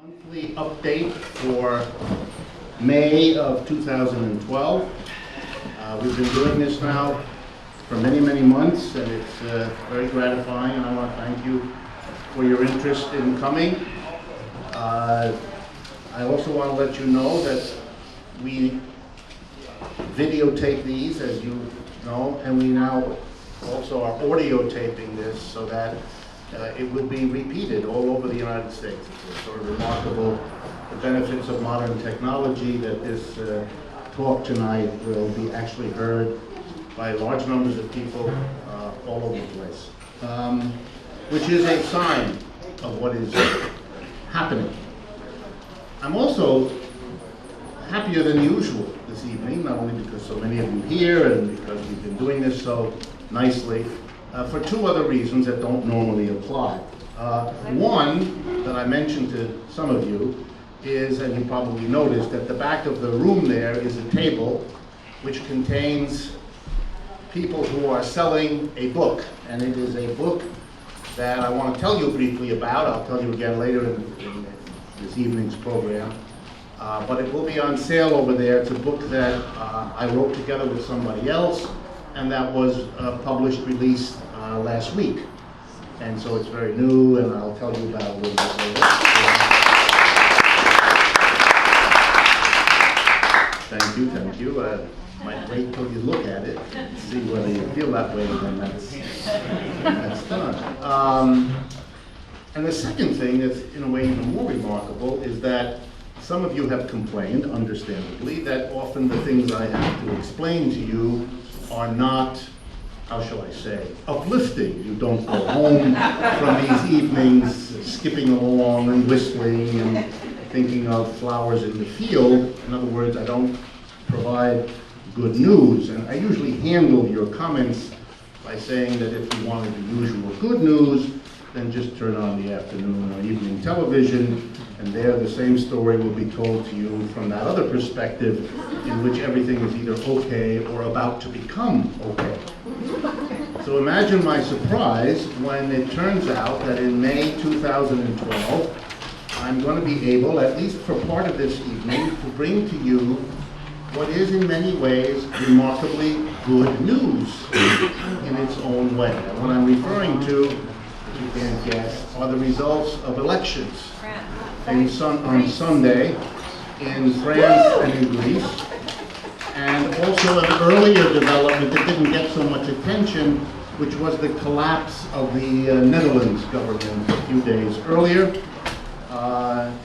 Monthly update for May of 2012. We've been doing this now for many, many months, and it's very gratifying, and I want to thank you for your interest in coming. I also want to let you know that we videotape these, as you know, and we now also are audio taping this so that it will be repeated all over the United States. It's sort of remarkable, the benefits of modern technology, that this talk tonight will be actually heard by large numbers of people all over the place, which is a sign of what is happening. I'm also happier than usual this evening, not only because so many of you are here and because we've been doing this so nicely, for two other reasons that don't normally apply. One that I mentioned to some of you is, and you probably noticed, at the back of the room there is a table which contains people who are selling a book, and it is a book that I want to tell you briefly about. I'll tell you again later in this evening's program. But it will be on sale over there. It's a book that I wrote together with somebody else, and that was released last week. And so it's very new, and I'll tell you about it a little bit later. Thank you. Might wait till you look at it, see whether you feel that way, and then that's done. And the second thing that's in a way even more remarkable is that some of you have complained, understandably, that often the things I have to explain to you are not, how shall I say, uplifting. You don't go home from these evenings skipping along and whistling and thinking of flowers in the field. In other words, I don't provide good news. And I usually handle your comments by saying that if you wanted the usual good news, then just turn on the afternoon or evening television, and there the same story will be told to you from that other perspective, in which everything is either okay or about to become okay. So imagine my surprise when it turns out that in May 2012, I'm going to be able, at least for part of this evening, to bring to you what is in many ways remarkably good news in its own way. And what I'm referring to, if you can't guess, are the results of elections on Sunday in France and in Greece, and also an earlier development that didn't get so much attention, which was the collapse of the Netherlands government a few days earlier.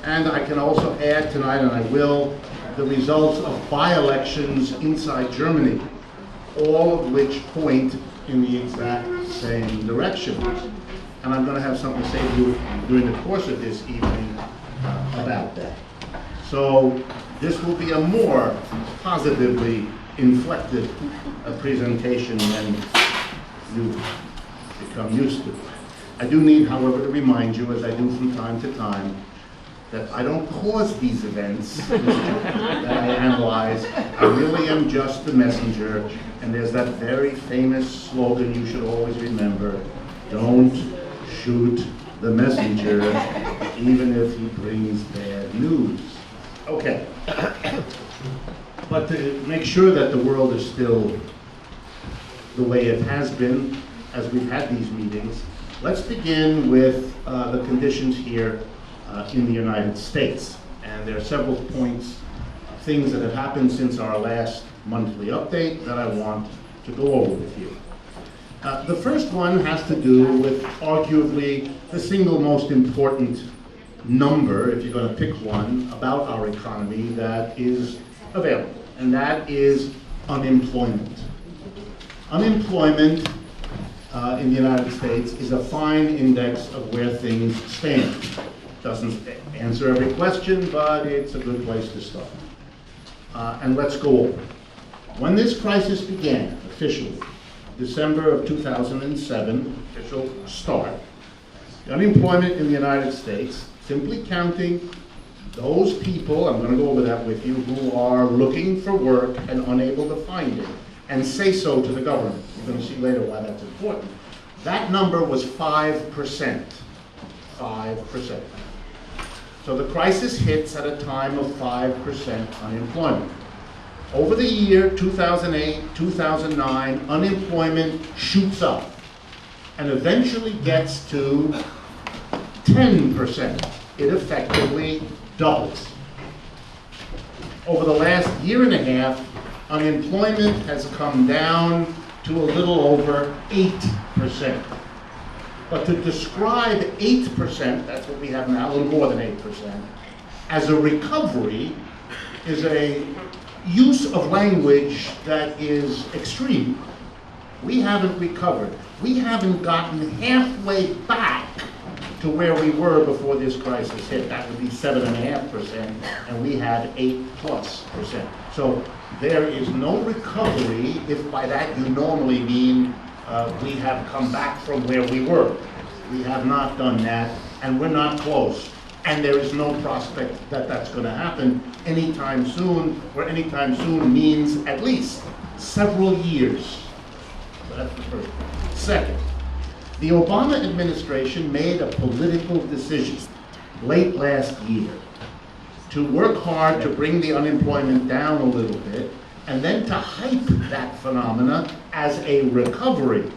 And I can also add tonight, and I will, the results of by-elections inside Germany, all of which point in the exact same direction. And I'm going to have something to say to you during the course of this evening about that. So this will be a more positively inflected presentation than you've become used to. I do need, however, to remind you, as I do from time to time, that I don't cause these events that I analyze. I really am just the messenger, and there's that very famous slogan you should always remember: don't shoot the messenger, even if he brings bad news. Okay. But to make sure that the world is still the way it has been as we've had these meetings, let's begin with the conditions here in the United States. And there are several points, things that have happened since our last monthly update that I want to go over with you. The first one has to do with arguably the single most important number, if you're going to pick one, about our economy that is available, and that is unemployment. Unemployment in the United States is a fine index of where things stand. Doesn't answer every question, but it's a good place to start. And let's go over. When this crisis began, officially, December of 2007, official start, the unemployment in the United States, simply counting those people, I'm going to go over that with you, who are looking for work and unable to find it, and say so to the government. You're going to see later why that's important. That number was 5%. 5%. So the crisis hits at a time of 5% unemployment. Over the year 2008, 2009, unemployment shoots up and eventually gets to 10%. It effectively doubles. Over the last year and a half, unemployment has come down to a little over 8%. But to describe 8%, that's what we have now, a little more than 8%, as a recovery is a use of language that is extreme. We haven't recovered. We haven't gotten halfway back to where we were before this crisis hit. That would be 7.5%, and we had 8+%. So there is no recovery, if by that you normally mean we have come back from where we were. We have not done that, and we're not close. And there is no prospect that that's going to happen anytime soon, where anytime soon means at least several years. So that's the first. Second, the Obama administration made a political decision late last year to work hard to bring the unemployment down a little bit, and then to hype that phenomena as a recovery.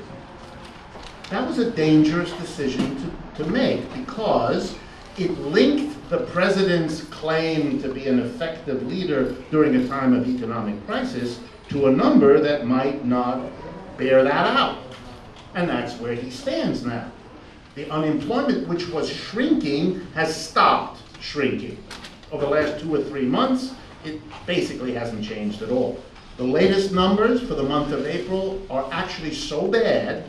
That was a dangerous decision to make, because it linked the president's claim to be an effective leader during a time of economic crisis to a number that might not bear that out. And that's where he stands now. The unemployment, which was shrinking, has stopped shrinking. Over the last 2 or 3 months, it basically hasn't changed at all. The latest numbers for the month of April are actually so bad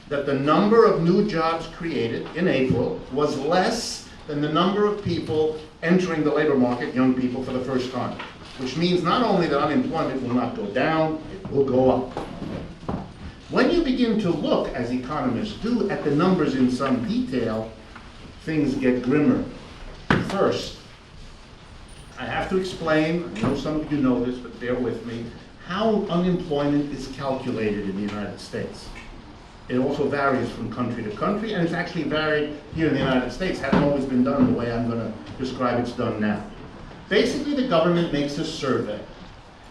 that the number of new jobs created in April was less than the number of people entering the labor market, young people, for the first time. Which means not only that unemployment will not go down, it will go up. When you begin to look, as economists do, at the numbers in some detail, things get grimmer. First, I have to explain, I know some of you know this, but bear with me, how unemployment is calculated in the United States. It also varies from country to country, and it's actually varied here in the United States. It hasn't always been done the way I'm going to describe it's done now. Basically, the government makes a survey.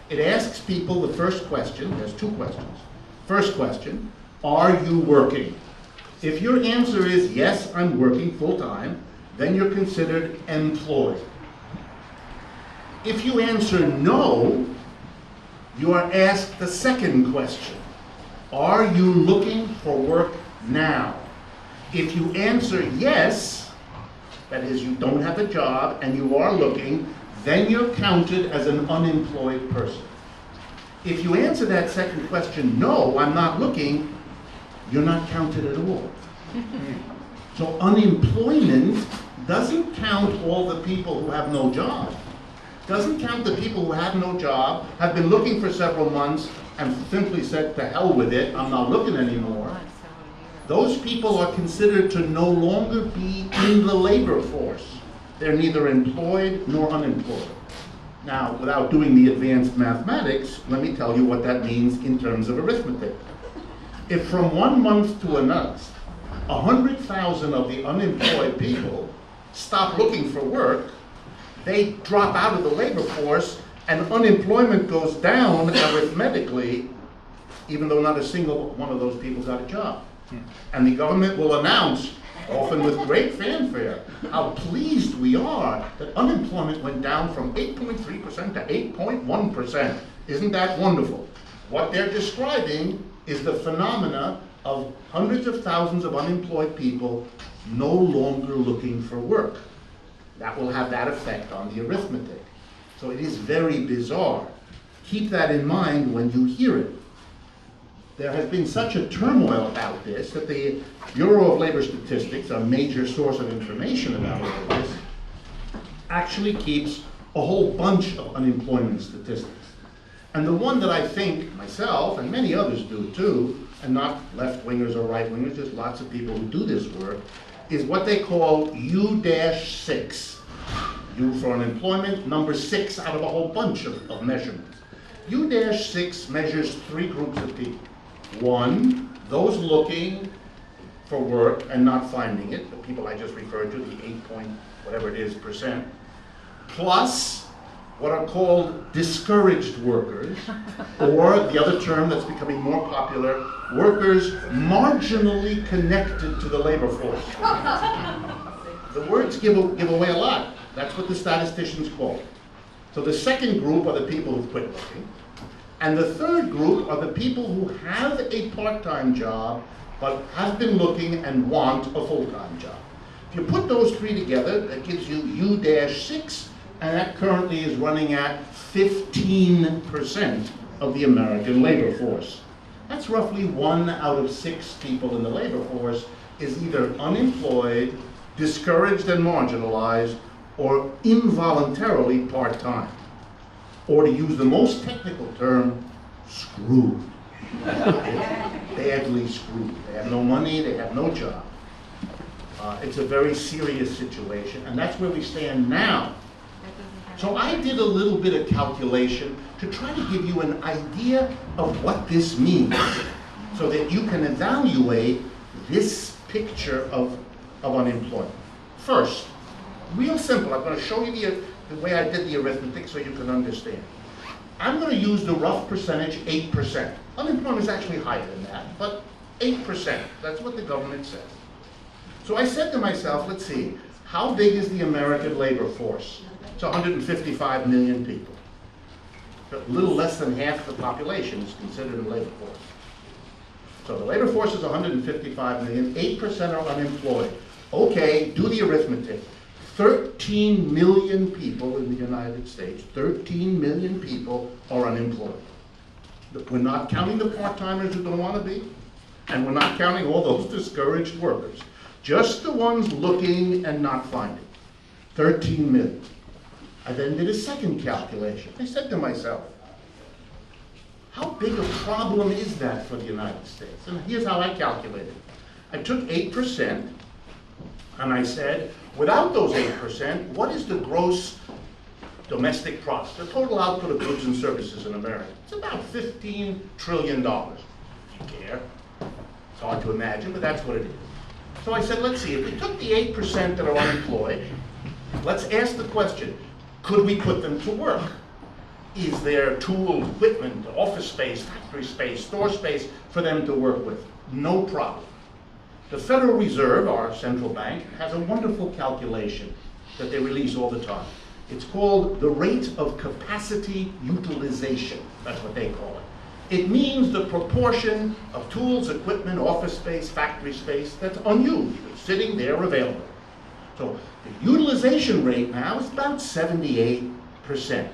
It asks people the first question, there's 2 questions. First question, are you working? If your answer is yes, I'm working full-time, then you're considered employed. If you answer no, you are asked the second question. Are you looking for work now? If you answer yes, that is, you don't have a job and you are looking, then you're counted as an unemployed person. If you answer that second question, no, I'm not looking, you're not counted at all. So unemployment doesn't count all the people who have no job. Doesn't count the people who have no job, have been looking for several months, and simply said, to hell with it, I'm not looking anymore. Those people are considered to no longer be in the labor force. They're neither employed nor unemployed. Now, without doing the advanced mathematics, let me tell you what that means in terms of arithmetic. If from one month to another, 100,000 of the unemployed people stop looking for work, they drop out of the labor force, and unemployment goes down arithmetically, even though not a single one of those people got a job. And the government will announce, often with great fanfare, how pleased we are that unemployment went down from 8.3% to 8.1%. Isn't that wonderful? What they're describing is the phenomena of hundreds of thousands of unemployed people no longer looking for work. That will have that effect on the arithmetic. So it is very bizarre. Keep that in mind when you hear it. There has been such a turmoil about this that the Bureau of Labor Statistics, a major source of information about all this, actually keeps a whole bunch of unemployment statistics. And the one that I think myself, and many others do too, and not left-wingers or right-wingers, just lots of people who do this work, is what they call U-6. U for unemployment, number 6 out of a whole bunch of measurements. U-6 measures 3 groups of people. 1, those looking for work and not finding it, the people I just referred to, the whatever it is, percent, plus what are called discouraged workers, or the other term that's becoming more popular, workers marginally connected to the labor force. The words give away a lot. That's what the statisticians call it. So the second group are the people who quit working. And the third group are the people who have a part-time job, but have been looking and want a full-time job. If you put those three together, that gives you U-6, and that currently is running at 15% of the American labor force. That's roughly 1 out of 6 people in the labor force is either unemployed, discouraged and marginalized, or involuntarily part-time. Or to use the most technical term, screwed. Badly screwed. They have no money, they have no job. It's a very serious situation, and that's where we stand now. So I did a little bit of calculation to try to give you an idea of what this means, so that you can evaluate this picture of unemployment. First, real simple, I'm going to show you the way I did the arithmetic so you can understand. I'm going to use the rough percentage, 8%. Unemployment is actually higher than that, but 8%, that's what the government says. So I said to myself, let's see, how big is the American labor force? It's 155 million people. A little less than half the population is considered a labor force. So the labor force is 155 million, 8% are unemployed. Okay, do the arithmetic. 13 million people in the United States, 13 million people are unemployed. We're not counting the part-timers who don't want to be, and we're not counting all those discouraged workers. Just the ones looking and not finding. 13 million. I then did a second calculation. I said to myself, how big a problem is that for the United States? And here's how I calculated. I took 8%, and I said, without those 8%, what is the gross domestic product, the total output of goods and services in America? It's about $15 trillion. If you care. It's hard to imagine, but that's what it is. So I said, let's see, if we took the 8% that are unemployed, let's ask the question, could we put them to work? Is there tools, equipment, office space, factory space, store space for them to work with? No problem. The Federal Reserve, our central bank, has a wonderful calculation that they release all the time. It's called the rate of capacity utilization. That's what they call it. It means the proportion of tools, equipment, office space, factory space that's unused, it's sitting there available. So the utilization rate now is about 78%.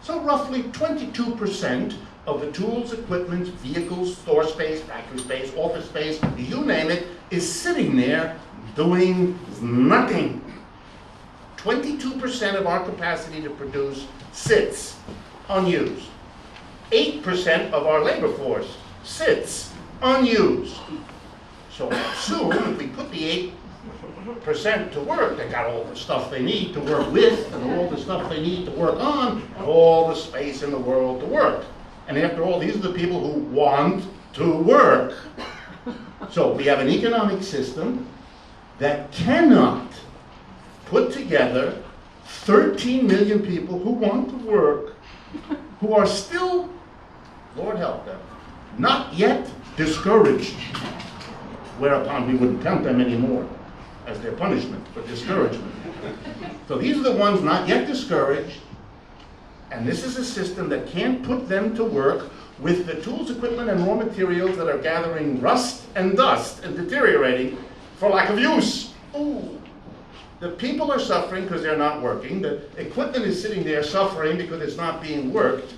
So roughly 22% of the tools, equipment, vehicles, store space, factory space, office space, you name it, is sitting there doing nothing. 22% of our capacity to produce sits unused. 8% of our labor force sits unused. So soon, if we put the 8% to work, they got all the stuff they need to work with, and all the stuff they need to work on, and all the space in the world to work. And after all, these are the people who want to work. So we have an economic system that cannot put together 13 million people who want to work, who are still, Lord help them, not yet discouraged, whereupon we wouldn't count them anymore as their punishment for discouragement. So these are the ones not yet discouraged, and this is a system that can't put them to work with the tools, equipment, and raw materials that are gathering rust and dust and deteriorating for lack of use. Ooh. The people are suffering because they're not working. The equipment is sitting there suffering because it's not being worked.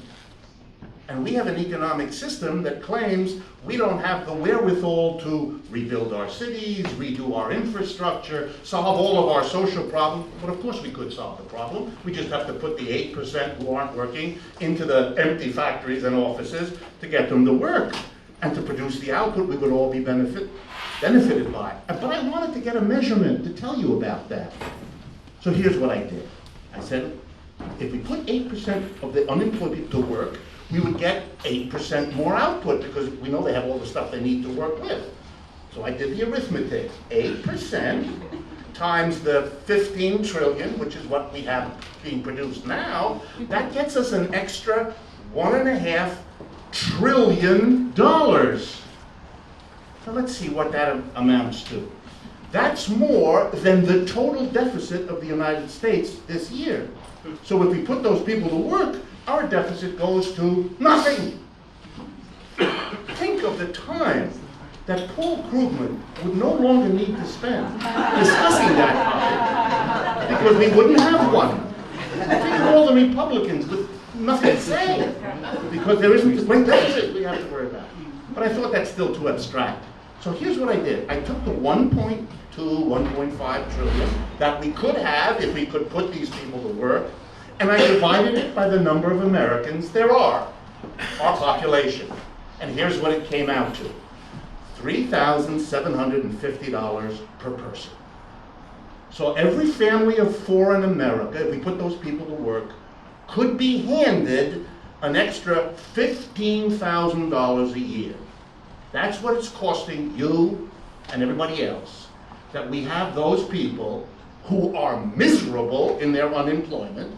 And we have an economic system that claims we don't have the wherewithal to rebuild our cities, redo our infrastructure, solve all of our social problems. But of course we could solve the problem. We just have to put the 8% who aren't working into the empty factories and offices to get them to work and to produce the output we would all be benefited by. But I wanted to get a measurement to tell you about that. So here's what I did. I said, if we put 8% of the unemployed people to work, we would get 8% more output because we know they have all the stuff they need to work with. So I did the arithmetic. 8% times the 15 trillion, which is what we have being produced now, that gets us an extra $1.5 trillion. So let's see what that amounts to. That's more than the total deficit of the United States this year. So if we put those people to work, our deficit goes to nothing. Think of the time that Paul Krugman would no longer need to spend discussing that topic, because we wouldn't have one. Think of all the Republicans with nothing to say, because there isn't this great deficit we have to worry about. But I thought that's still too abstract. So here's what I did. I took the 1.2, 1.5 trillion that we could have if we could put these people to work, and I divided it by the number of Americans there are, our population. And here's what it came out to. $3,750 per person. So every family of 4 in America, if we put those people to work, could be handed an extra $15,000 a year. That's what it's costing you and everybody else, that we have those people who are miserable in their unemployment,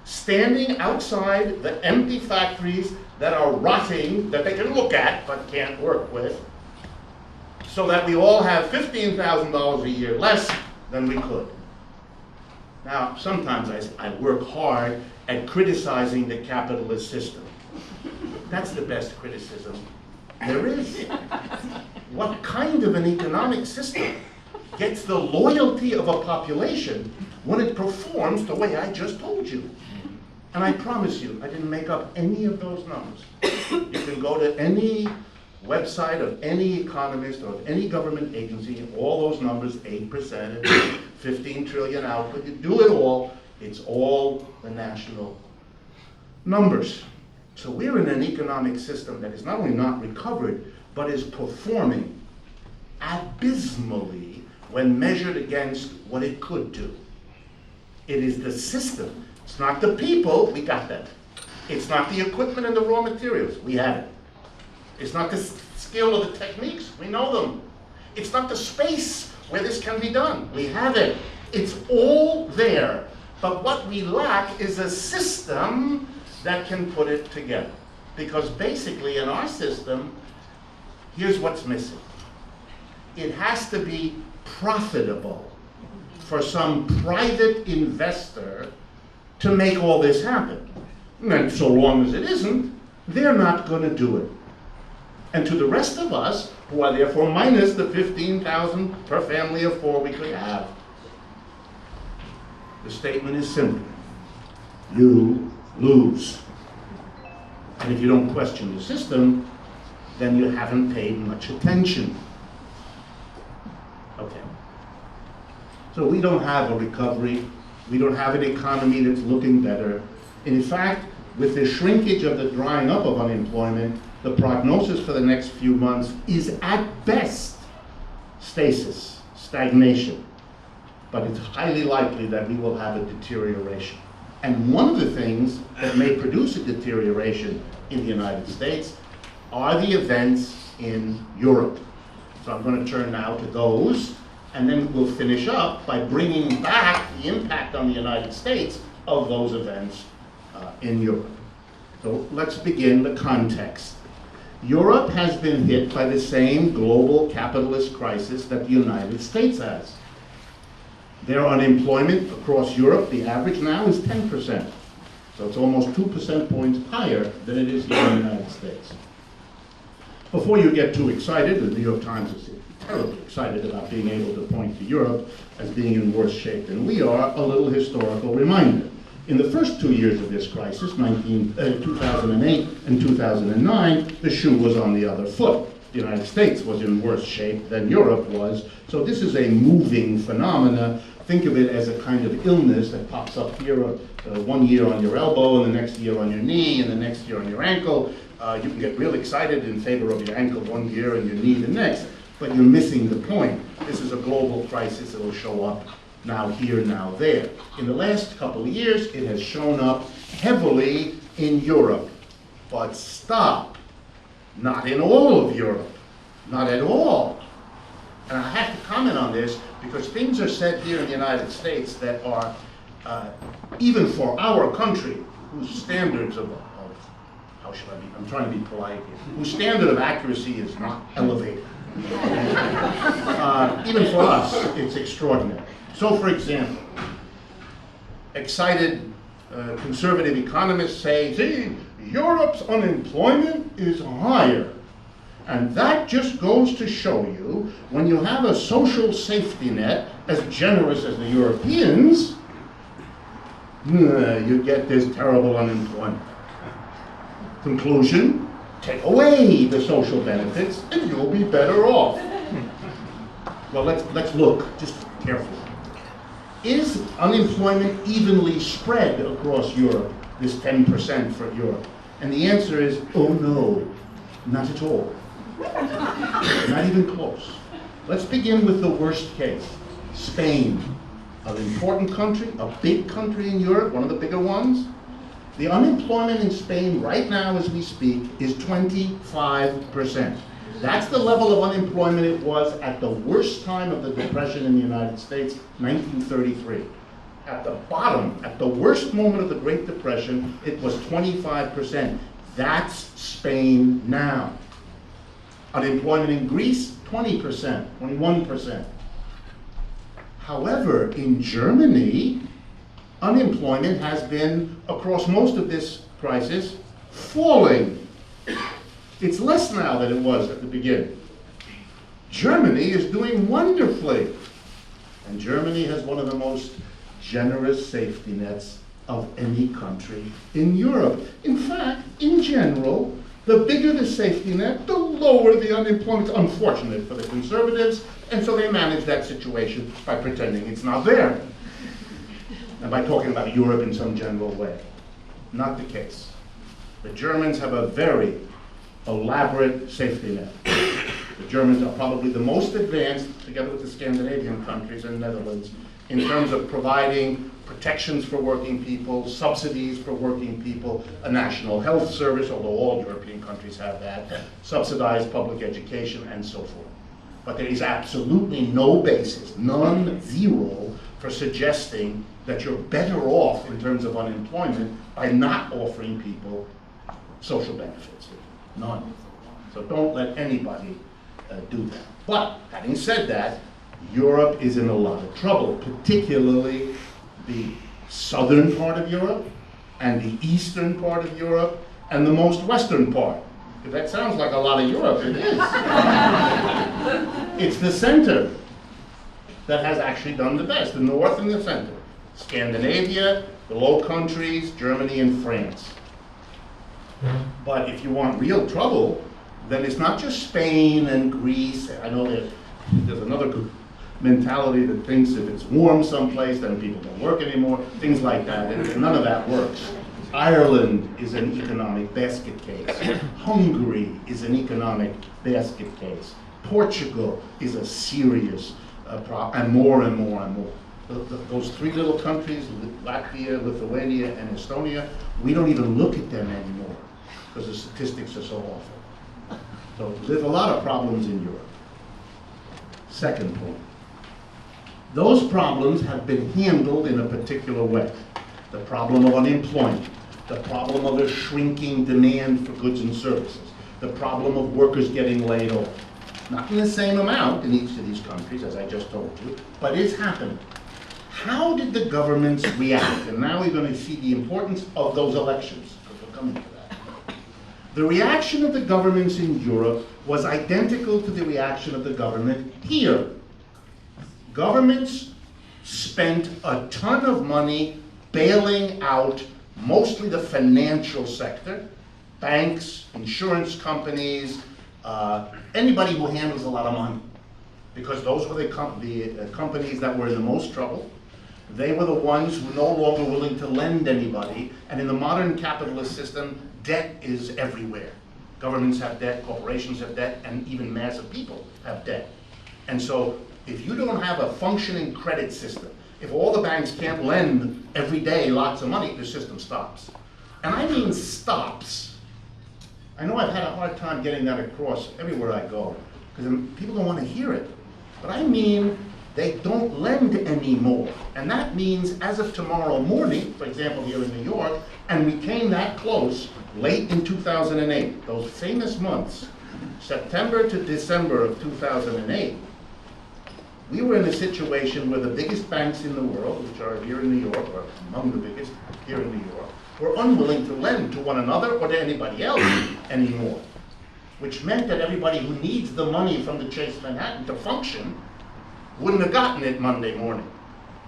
standing outside the empty factories that are rotting, that they can look at but can't work with, so that we all have $15,000 a year less than we could. Now, sometimes I work hard at criticizing the capitalist system. That's the best criticism there is. What kind of an economic system gets the loyalty of a population when it performs the way I just told you? And I promise you, I didn't make up any of those numbers. You can go to any website of any economist or of any government agency, all those numbers, 8%, 15 trillion output, you do it all, it's all the national numbers. So we're in an economic system that is not only not recovered, but is performing abysmally when measured against what it could do. It is the system. It's not the people, we got that. It's not the equipment and the raw materials, we have it. It's not the skill or the techniques, we know them. It's not the space where this can be done, we have it. It's all there. But what we lack is a system that can put it together. Because basically in our system, here's what's missing. It has to be profitable for some private investor to make all this happen. And so long as it isn't, they're not going to do it. And to the rest of us, who are therefore minus the 15,000 per family of 4 we could have, the statement is simple. You lose. And if you don't question the system, then you haven't paid much attention. Okay. So we don't have a recovery. We don't have an economy that's looking better. In fact, with the shrinkage of the drying up of unemployment, the prognosis for the next few months is at best stasis, stagnation. But it's highly likely that we will have a deterioration. And one of the things that may produce a deterioration in the United States are the events in Europe. So I'm going to turn now to those, and then we'll finish up by bringing back the impact on the United States of those events in Europe. So let's begin the context. Europe has been hit by the same global capitalist crisis that the United States has. Their unemployment across Europe, the average now is 10%. So it's almost 2% points higher than it is here in the United States. Before you get too excited, the New York Times is terribly excited about being able to point to Europe as being in worse shape than we are, a little historical reminder. In the first 2 years of this crisis, 2008 and 2009, the shoe was on the other foot. The United States was in worse shape than Europe was. So this is a moving phenomena. Think of it as a kind of illness that pops up here 1 year on your elbow, and the next year on your knee, and the next year on your ankle. You can get real excited in favor of your ankle 1 year and your knee the next, but you're missing the point. This is a global crisis that will show up now here, now there. In the last couple of years, it has shown up heavily in Europe. But stop. Not in all of Europe. Not at all. And I have to comment on this because things are said here in the United States that are, even for our country, whose standards of how should I be, I'm trying to be polite here, whose standard of accuracy is not elevated. Even for us, it's extraordinary. So, for example, excited conservative economists say, see, Europe's unemployment is higher. And that just goes to show you, when you have a social safety net as generous as the Europeans, you get this terrible unemployment. Conclusion, take away the social benefits and you'll be better off. Well, let's look just carefully. Is unemployment evenly spread across Europe, this 10% for Europe? And the answer is, oh no, not at all. Not even close. Let's begin with the worst case. Spain, an important country, a big country in Europe, one of the bigger ones. The unemployment in Spain right now as we speak is 25%. That's the level of unemployment it was at the worst time of the Depression in the United States, 1933. At the bottom, at the worst moment of the Great Depression, it was 25%. That's Spain now. Unemployment in Greece, 20%, 21%. However, in Germany, unemployment has been, across most of this crisis, falling. It's less now than it was at the beginning. Germany is doing wonderfully. And Germany has one of the most generous safety nets of any country in Europe. In fact, in general, the bigger the safety net, the lower the unemployment. It's unfortunate for the conservatives, and so they manage that situation by pretending it's not there. And by talking about Europe in some general way. Not the case. The Germans have a very elaborate safety net. The Germans are probably the most advanced, together with the Scandinavian countries and Netherlands, in terms of providing protections for working people, subsidies for working people, a national health service, although all European countries have that, subsidized public education, and so forth. But there is absolutely no basis, none, zero, for suggesting that you're better off in terms of unemployment by not offering people social benefits. None. So don't let anybody do that. But having said that, Europe is in a lot of trouble, particularly the southern part of Europe and the eastern part of Europe and the most western part. If that sounds like a lot of Europe, it is. It's the center that has actually done the best, the north and the center. Scandinavia, the Low Countries, Germany, and France. But if you want real trouble, then it's not just Spain and Greece. I know there's another mentality that thinks if it's warm someplace, then people don't work anymore, things like that, and none of that works. Ireland is an economic basket case. Hungary is an economic basket case. Portugal is a serious problem, and more and more and more. Those three little countries, Latvia, Lithuania, and Estonia, we don't even look at them anymore because the statistics are so awful. So there's a lot of problems in Europe. Second point. Those problems have been handled in a particular way. The problem of unemployment, the problem of a shrinking demand for goods and services, the problem of workers getting laid off. Not in the same amount in each of these countries, as I just told you, but it's happening. How did the governments react? And now we're going to see the importance of those elections, because we're coming to that. The reaction of the governments in Europe was identical to the reaction of the government here. Governments spent a ton of money bailing out mostly the financial sector, banks, insurance companies, anybody who handles a lot of money, because those were the companies that were in the most trouble. They were the ones who were no longer willing to lend anybody, and in the modern capitalist system, debt is everywhere. Governments have debt, corporations have debt, and even massive people have debt. And so if you don't have a functioning credit system, if all the banks can't lend every day lots of money, the system stops. And I mean stops. I know I've had a hard time getting that across everywhere I go, because people don't want to hear it. but I mean they don't lend anymore. And that means as of tomorrow morning, for example, here in New York, and we came that close late in 2008, those famous months, September to December of 2008, we were in a situation where the biggest banks in the world, which are here in New York, or among the biggest here in New York, were unwilling to lend to one another or to anybody else anymore, which meant that everybody who needs the money from the Chase Manhattan to function wouldn't have gotten it Monday morning,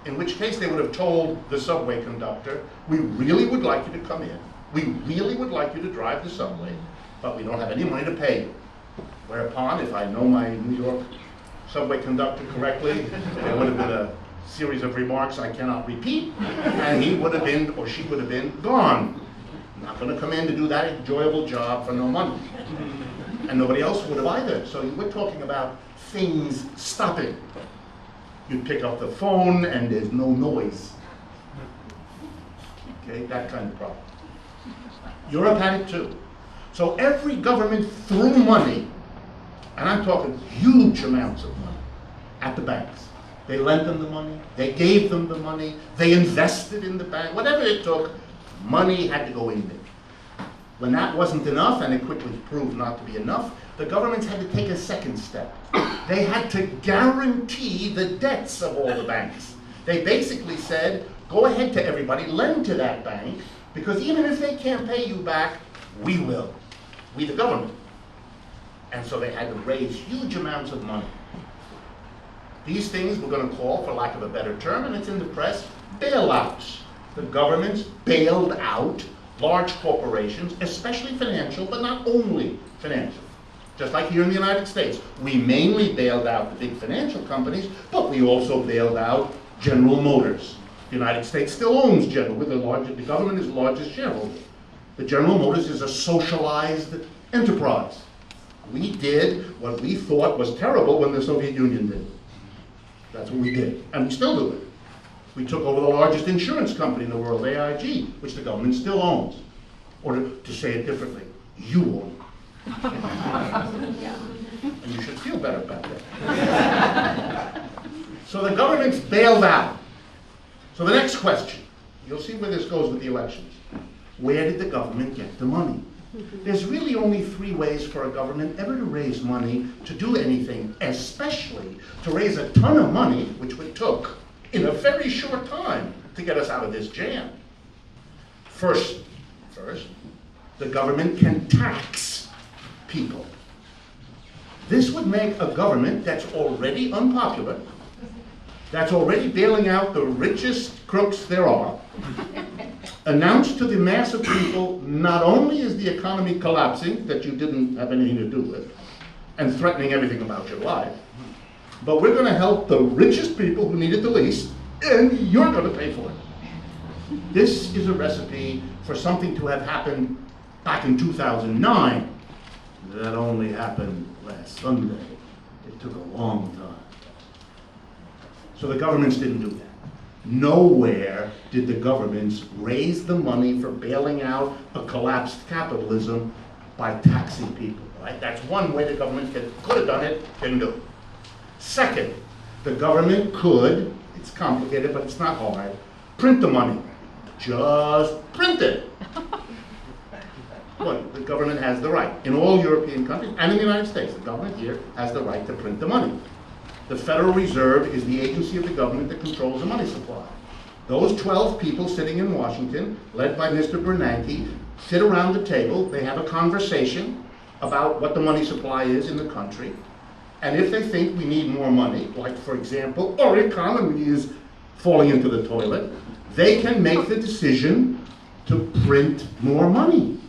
in which case they would have told the subway conductor, we really would like you to come in, we really would like you to drive the subway, but we don't have any money to pay you. Whereupon, if I know my New York subway conductor correctly, there would have been a series of remarks I cannot repeat, and he would have been, or she would have been, gone. Not going to come in to do that enjoyable job for no money. And nobody else would have either. So we're talking about things stopping. You pick up the phone and there's no noise. Okay, that kind of problem. Europe had it too. So every government threw money, and I'm talking huge amounts of money, at the banks. They lent them the money, they gave them the money, they invested in the bank, whatever it took, money had to go in there. When that wasn't enough, and it quickly proved not to be enough, the governments had to take a second step. They had to guarantee the debts of all the banks. They basically said, go ahead to everybody, lend to that bank, because even if they can't pay you back, we will. We, the government. And so they had to raise huge amounts of money. These things we're going to call, for lack of a better term, and it's in the press, bailouts. The governments bailed out large corporations, especially financial, but not only financial. Just like here in the United States, we mainly bailed out the big financial companies, but we also bailed out General Motors. The United States still owns General, the government is the largest shareholder. The General Motors is a socialized enterprise. We did what we thought was terrible when the Soviet Union did. That's what we did, and we still do it. We took over the largest insurance company in the world, AIG, which the government still owns. Or to say it differently, you own it. And you should feel better about that. So the government's bailed out. So the next question, you'll see where this goes with the elections. Where did the government get the money? There's really only three ways for a government ever to raise money to do anything, especially to raise a ton of money, which it took in a very short time to get us out of this jam. First, the government can tax people. This would make a government that's already unpopular, that's already bailing out the richest crooks there are, announce to the mass of people, not only is the economy collapsing, that you didn't have anything to do with, and threatening everything about your life, but we're going to help the richest people who need it the least, and you're going to pay for it. This is a recipe for something to have happened back in 2009. That only happened last Sunday. It took a long time. So the governments didn't do that. Nowhere did the governments raise the money for bailing out a collapsed capitalism by taxing people. Right? That's one way the government could have done it, didn't do it. Second, the government could, it's complicated, but it's not hard, print the money. Just print it. Well, the government has the right. In all European countries and in the United States, the government here has the right to print the money. The Federal Reserve is the agency of the government that controls the money supply. Those 12 people sitting in Washington, led by Mr. Bernanke, sit around the table, they have a conversation about what the money supply is in the country, and if they think we need more money, like for example, our economy is falling into the toilet, they can make the decision to print more money.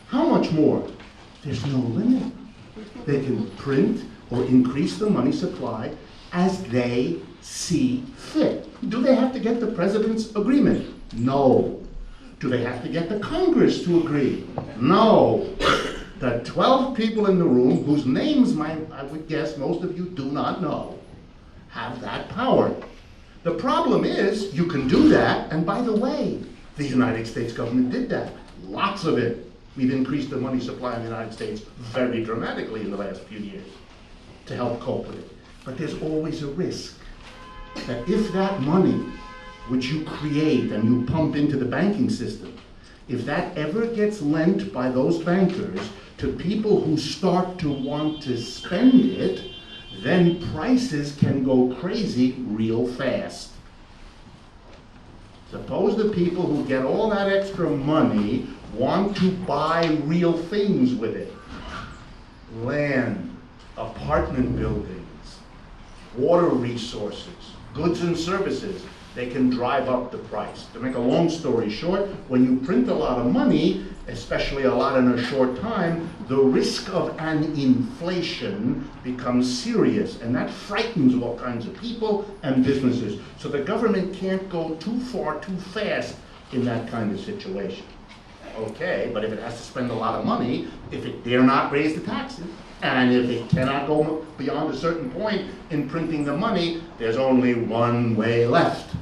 How much more? There's no limit. They can print or increase the money supply as they see fit. Do they have to get the president's agreement? No. Do they have to get the Congress to agree? No. The 12 people in the room, whose names I would guess most of you do not know, have that power. The problem is, you can do that, and by the way, the United States government did that. Lots of it. We've increased the money supply in the United States very dramatically in the last few years to help cope with it. But there's always a risk that if that money, which you create and you pump into the banking system, if that ever gets lent by those bankers to people who start to want to spend it, then prices can go crazy real fast. Suppose the people who get all that extra money want to buy real things with it. Land, apartment buildings, water resources, goods and services. They can drive up the price. To make a long story short, when you print a lot of money, especially a lot in a short time, the risk of an inflation becomes serious, and that frightens all kinds of people and businesses. So the government can't go too far, too fast in that kind of situation. Okay, but if it has to spend a lot of money, if it dare not raise the taxes, and if it cannot go beyond a certain point in printing the money, there's only one way left.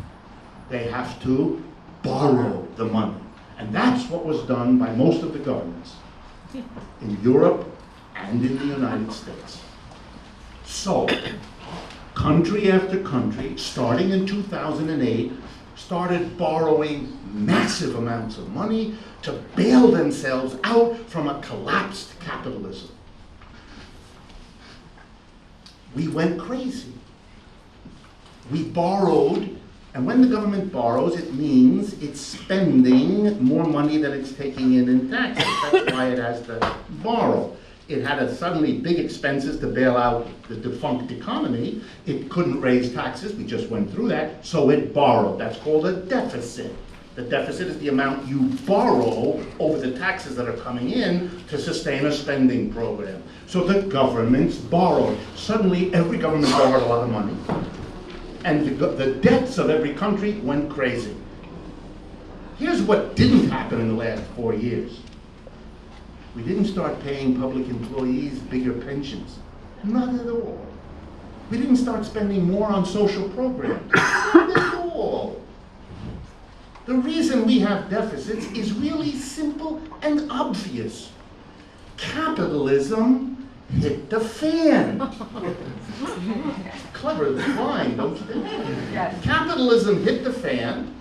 They have to borrow the money. And that's what was done by most of the governments in Europe and in the United States. So, country after country, starting in 2008, started borrowing massive amounts of money to bail themselves out from a collapsed capitalism. We went crazy. We borrowed, and when the government borrows, it means it's spending more money than it's taking in taxes. That's why it has to borrow. It had suddenly big expenses to bail out the defunct economy. It couldn't raise taxes, we just went through that, so it borrowed. That's called a deficit. The deficit is the amount you borrow over the taxes that are coming in to sustain a spending program. So the governments borrowed. Suddenly, every government borrowed a lot of money, and the debts of every country went crazy. Here's what didn't happen in the last 4 years. We didn't start paying public employees bigger pensions. Not at all. We didn't start spending more on social programs. Not at all. The reason we have deficits is really simple and obvious. Capitalism hit the fan. Clever line, don't you think? Yes. Capitalism hit the fan,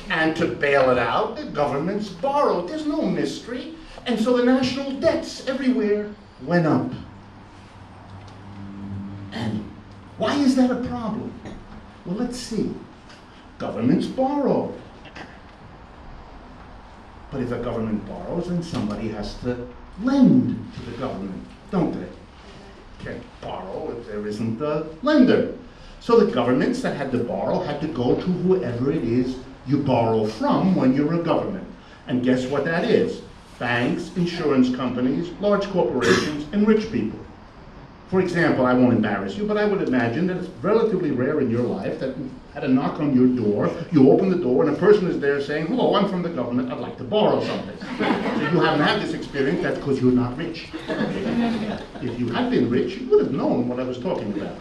and to bail it out, the governments borrowed. There's no mystery. And so the national debts everywhere went up. And why is that a problem? Well, let's see. Governments borrow. But if a government borrows, then somebody has to lend to the government, don't they? Can't borrow if there isn't a lender. So the governments that had to borrow had to go to whoever it is you borrow from when you're a government. And guess what that is? Banks, insurance companies, large corporations, and rich people. For example, I won't embarrass you, but I would imagine that it's relatively rare in your life that you had a knock on your door, you open the door, and a person is there saying, "Hello, I'm from the government, I'd like to borrow something." So you haven't had this experience, that's because you're not rich. If you had been rich, you would have known what I was talking about.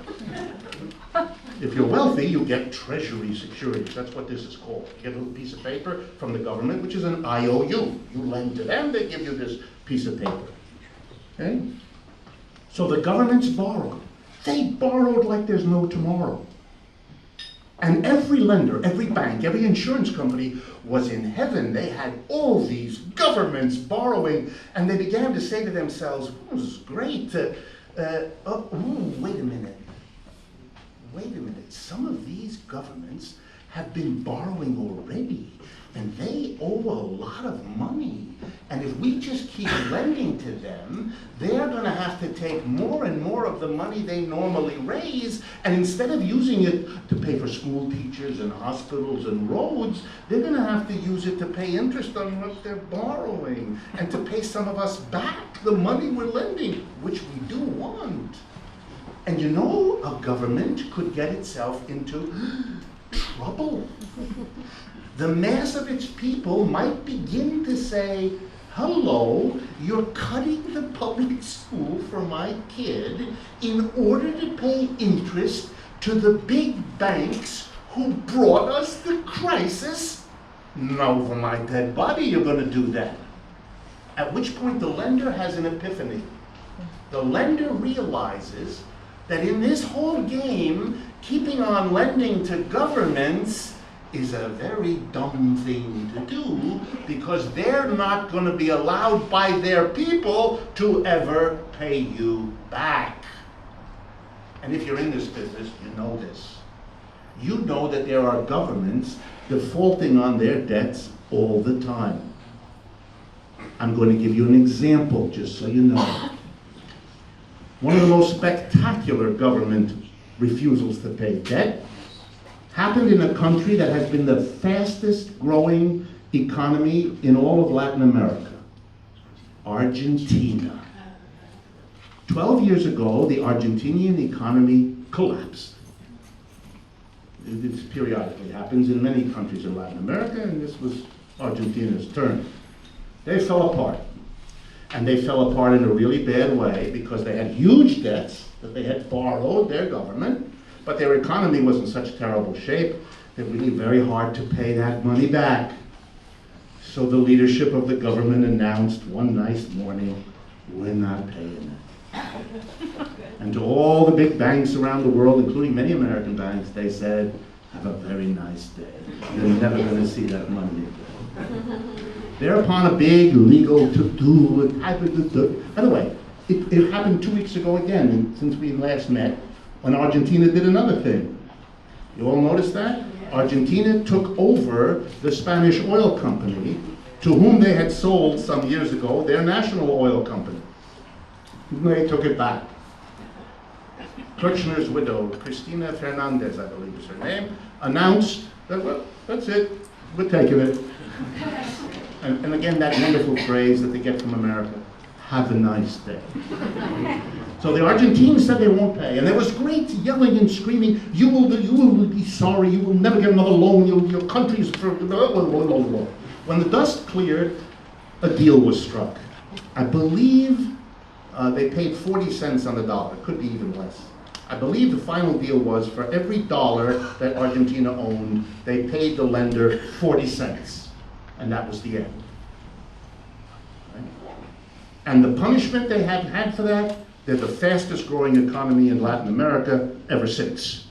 If you're wealthy, you get treasury securities. That's what this is called. You get a little piece of paper from the government, which is an IOU. You lend to them, they give you this piece of paper. Okay? So the governments borrowed. They borrowed like there's no tomorrow. And every lender, every bank, every insurance company was in heaven. They had all these governments borrowing, and they began to say to themselves, "Oh, this is great. Wait a minute. Wait a minute, some of these governments have been borrowing already, and they owe a lot of money. And if we just keep lending to them, they're going to have to take more and more of the money they normally raise, and instead of using it to pay for school teachers and hospitals and roads, they're going to have to use it to pay interest on what they're borrowing, and to pay some of us back the money we're lending, which we do want." And you know, a government could get itself into trouble. The mass of its people might begin to say, "Hello, you're cutting the public school for my kid in order to pay interest to the big banks who brought us the crisis. No, for my dead body, you're going to do that." At which point the lender has an epiphany. The lender realizes that in this whole game, keeping on lending to governments is a very dumb thing to do, because they're not going to be allowed by their people to ever pay you back. And if you're in this business, you know this. You know that there are governments defaulting on their debts all the time. I'm going to give you an example, just so you know. One of the most spectacular government refusals to pay debt happened in a country that has been the fastest growing economy in all of Latin America, Argentina. 12 years ago, the Argentinian economy collapsed. This periodically happens in many countries in Latin America, and this was Argentina's turn. They fell apart. And they fell apart in a really bad way because they had huge debts that they had borrowed their government, but their economy was in such terrible shape that it was really very hard to pay that money back. So the leadership of the government announced one nice morning, we're not paying it. And to all the big banks around the world, including many American banks, they said, have a very nice day. You're never going to see that money again. Thereupon a big legal to-do. By the way, it happened 2 weeks ago again, and since we last met, when Argentina did another thing. You all noticed that? Argentina took over the Spanish oil company, to whom they had sold some years ago their national oil company. They took it back. Kirchner's widow, Cristina Fernandez, I believe is her name, announced that, well, that's it, we're taking it. And again, that wonderful phrase that they get from America, have a nice day. So the Argentines said they won't pay, and there was great yelling and screaming, you will be sorry, you will never get another loan, your country's... When the dust cleared, a deal was struck. I believe they paid 40 cents on the dollar, it could be even less. I believe the final deal was for every dollar that Argentina owned, they paid the lender 40 cents. And that was the end. Right? And the punishment they have had for that, they're the fastest growing economy in Latin America ever since.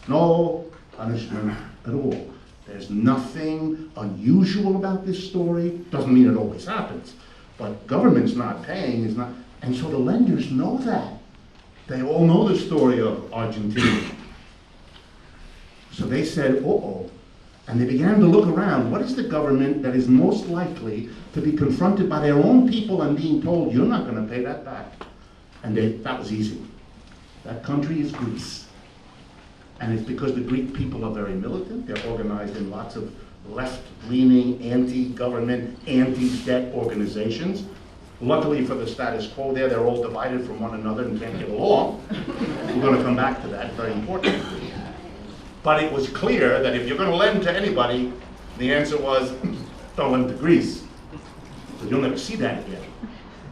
No punishment at all. There's nothing unusual about this story. Doesn't mean it always happens. But government's not paying is not, and so the lenders know that. They all know the story of Argentina. So they said, uh-oh. And they began to look around. What is the government that is most likely to be confronted by their own people and being told, you're not going to pay that back? And that was easy. That country is Greece. And it's because the Greek people are very militant. They're organized in lots of left-leaning, anti-government, anti-debt organizations. Luckily for the status quo there, they're all divided from one another and can't get along. We're going to come back to that, very important. But it was clear that if you're going to lend to anybody, the answer was, don't lend to Greece, because you'll never see that again.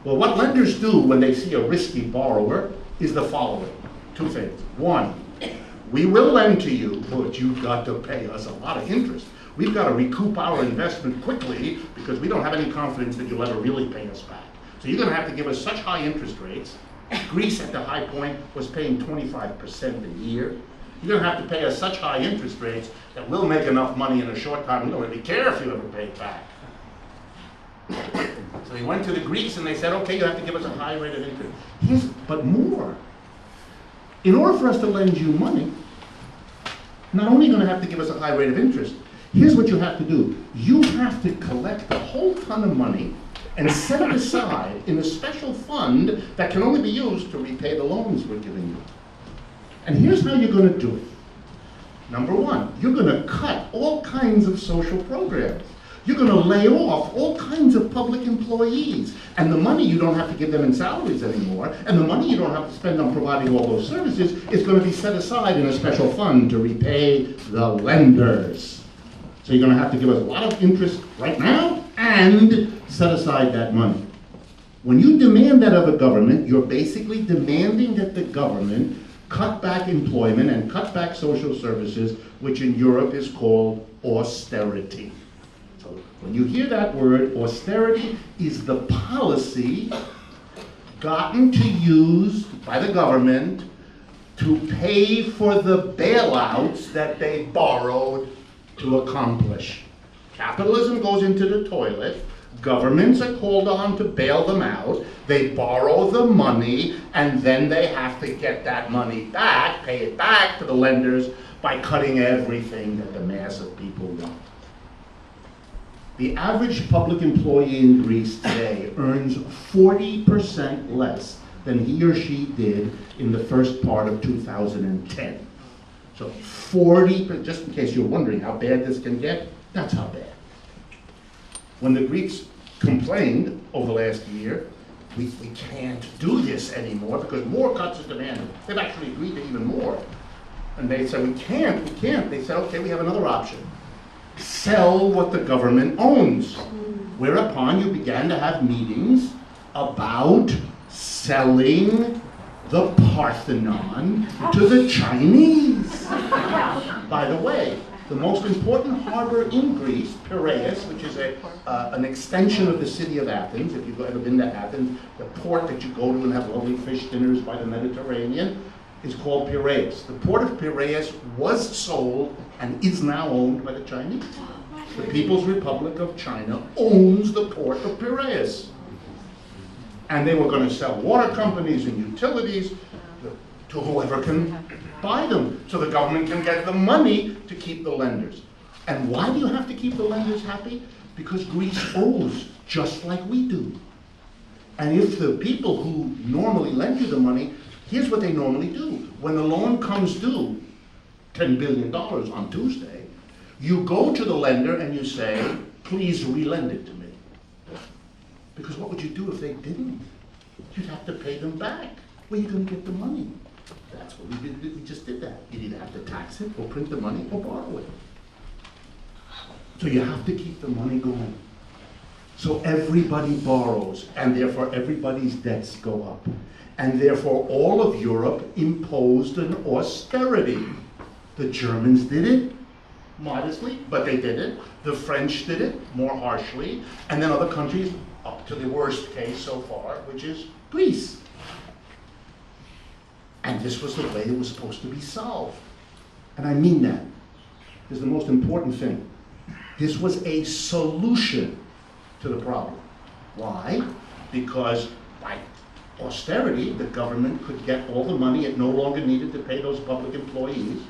Well, what lenders do when they see a risky borrower is the following. Two things. One, we will lend to you, but you've got to pay us a lot of interest. We've got to recoup our investment quickly because we don't have any confidence that you'll ever really pay us back. So you're going to have to give us such high interest rates. Greece at the high point was paying 25% a year. You're going to have to pay us such high interest rates that we'll make enough money in a short time. We don't really care if you ever pay it back. So they went to the Greeks and they said, okay, you have to give us a high rate of interest. But more. In order for us to lend you money, not only are you going to have to give us a high rate of interest, here's what you have to do. You have to collect a whole ton of money and set it aside in a special fund that can only be used to repay the loans we're giving you. And here's how you're going to do it. Number one, you're going to cut all kinds of social programs. You're going to lay off all kinds of public employees. And the money you don't have to give them in salaries anymore, and the money you don't have to spend on providing all those services is going to be set aside in a special fund to repay the lenders. So you're going to have to give us a lot of interest right now and set aside that money. When you demand that of a government, you're basically demanding that the government cut back employment and cut back social services, which in Europe is called austerity. So when you hear that word, austerity is the policy gotten to use by the government to pay for the bailouts that they borrowed to accomplish. Capitalism goes into the toilet, governments are called on to bail them out, they borrow the money, and then they have to get that money back, pay it back to the lenders by cutting everything that the mass of people want. The average public employee in Greece today earns 40% less than he or she did in the first part of 2010. So 40, just in case you're wondering how bad this can get, that's how bad. When the Greeks complained over the last year, we can't do this anymore because more cuts are demanded. They've actually agreed to even more. And they said, we can't. They said, okay, we have another option. Sell what the government owns. Whereupon you began to have meetings about selling the Parthenon to the Chinese. By the way, the most important harbor in Greece, Piraeus, which is an extension of the city of Athens. If you've ever been to Athens, the port that you go to and have lovely fish dinners by the Mediterranean is called Piraeus. The port of Piraeus was sold and is now owned by the Chinese. The People's Republic of China owns the port of Piraeus. And they were going to sell water companies and utilities to whoever can buy them, so the government can get the money to keep the lenders. And why do you have to keep the lenders happy? Because Greece owes just like we do. And if the people who normally lend you the money, here's what they normally do. When the loan comes due, $10 billion on Tuesday, you go to the lender and you say, please relend it to me. Because what would you do if they didn't? You'd have to pay them back. Where are you going to get the money? That's what we did. We just did that. You'd either have to tax it, or print the money, or borrow it. So you have to keep the money going. So everybody borrows, and therefore everybody's debts go up. And therefore all of Europe imposed an austerity. The Germans did it modestly, but they did it. The French did it more harshly. And then other countries, up to the worst case so far, which is Greece. And this was the way it was supposed to be solved. And I mean that. This is the most important thing. This was a solution to the problem. Why? Because by austerity, the government could get all the money it no longer needed to pay those public employees.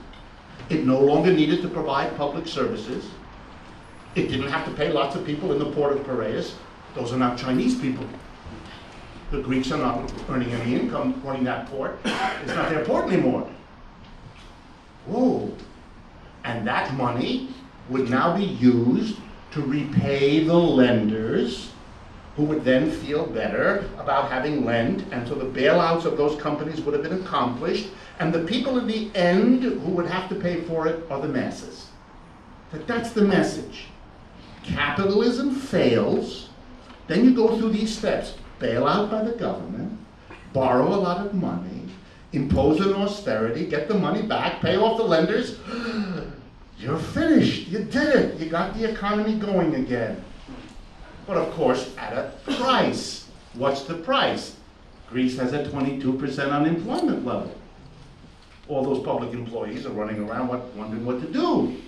It no longer needed to provide public services. It didn't have to pay lots of people in the port of Piraeus. Those are not Chinese people. The Greeks are not earning any income running that port. It's not their port anymore. Whoa. And that money would now be used to repay the lenders, who would then feel better about having lent, and so the bailouts of those companies would have been accomplished, and the people in the end who would have to pay for it are the masses. That's the message. Capitalism fails, then you go through these steps. Bailout by the government, borrow a lot of money, impose an austerity, get the money back, pay off the lenders. You're finished. You did it. You got the economy going again. But of course, at a price. What's the price? Greece has a 22% unemployment level. All those public employees are running around wondering what to do.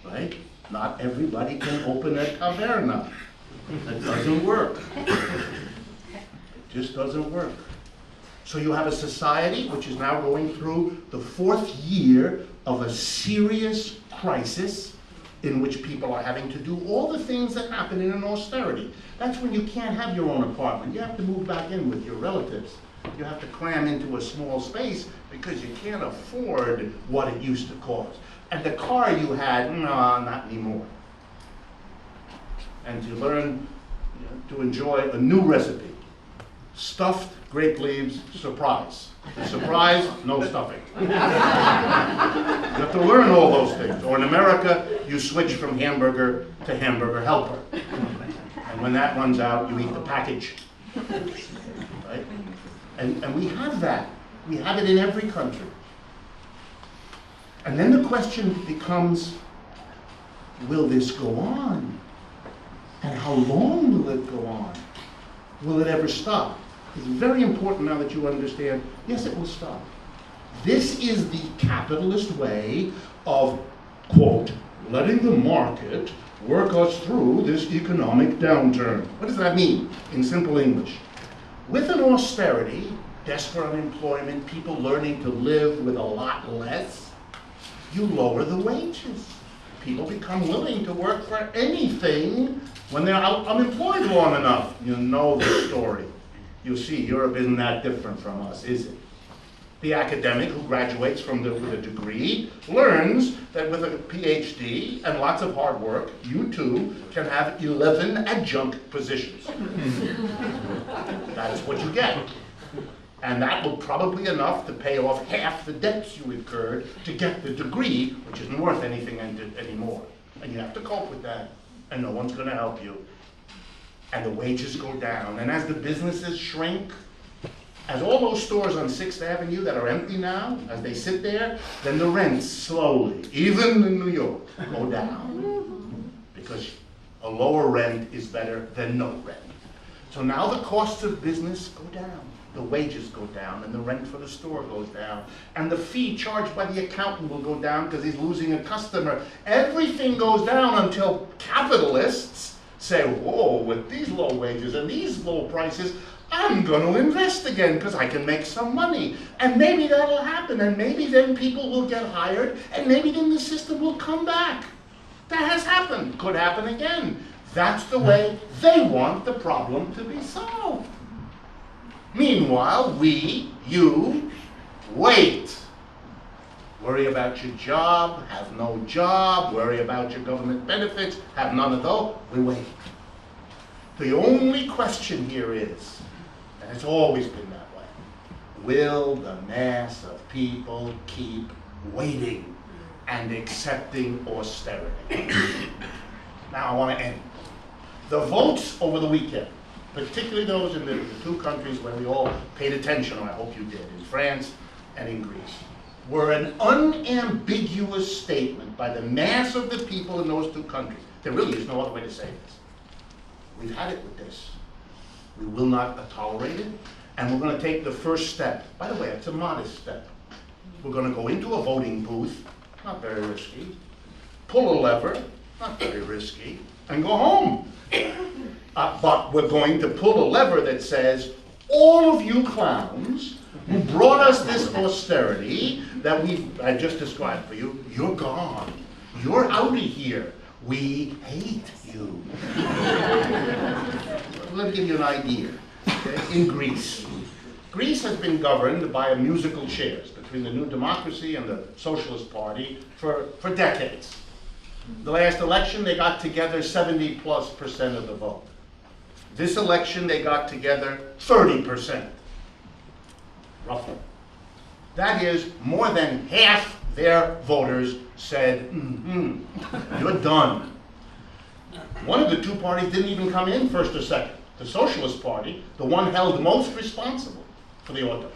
Right? Not everybody can open a taverna. That doesn't work. It just doesn't work. So you have a society which is now going through the 4th year of a serious crisis in which people are having to do all the things that happen in an austerity. That's when you can't have your own apartment. You have to move back in with your relatives. You have to cram into a small space because you can't afford what it used to cost. And the car you had, no, not anymore. And to learn to enjoy a new recipe. Stuffed grape leaves, surprise. Surprise, no stuffing. You have to learn all those things. Or in America, you switch from hamburger to hamburger helper. And when that runs out, you eat the package. Right? And we have that. We have it in every country. And then the question becomes, will this go on? And how long will it go on? Will it ever stop? It's very important now that you understand, yes, it will stop. This is the capitalist way of, quote, letting the market work us through this economic downturn. What does that mean in simple English? With an austerity, desperate unemployment, people learning to live with a lot less, you lower the wages. People become willing to work for anything when they're out unemployed long enough. You know the story. You see, Europe isn't that different from us, is it? The academic who graduates with a degree learns that with a PhD and lots of hard work, you too can have 11 adjunct positions. That is what you get. And that will probably enough to pay off half the debts you incurred to get the degree, which isn't worth anything anymore. And you have to cope with that, and no one's going to help you. And the wages go down. And as the businesses shrink, as all those stores on 6th Avenue that are empty now, as they sit there, then the rents slowly, even in New York, go down. Because a lower rent is better than no rent. So now the costs of business go down. The wages go down, and the rent for the store goes down. And the fee charged by the accountant will go down because he's losing a customer. Everything goes down until capitalists say, whoa, with these low wages and these low prices, I'm going to invest again because I can make some money. And maybe that'll happen, and maybe then people will get hired, and maybe then the system will come back. That has happened. Could happen again. That's the way they want the problem to be solved. Meanwhile, you, wait. Worry about your job, have no job, worry about your government benefits, have none of those, we wait. The only question here is, and it's always been that way, will the mass of people keep waiting and accepting austerity? Now I want to end. The votes over the weekend, particularly those in the two countries where we all paid attention, or I hope you did, in France and in Greece, were an unambiguous statement by the mass of the people in those two countries. There really is no other way to say this. We've had it with this. We will not tolerate it, and we're going to take the first step. By the way, it's a modest step. We're going to go into a voting booth, not very risky, pull a lever, not very risky, and go home. But we're going to pull a lever that says, all of you clowns who brought us this austerity that I just described for you, you're gone. You're out of here. We hate you. Let me give you an idea. Okay? In Greece. Greece has been governed by musical chairs between the New Democracy and the Socialist Party for decades. The last election, they got together 70+% of the vote. This election, they got together 30%, roughly. That is, more than half their voters said, you're done. One of the two parties didn't even come in first or second. The Socialist Party, the one held most responsible for the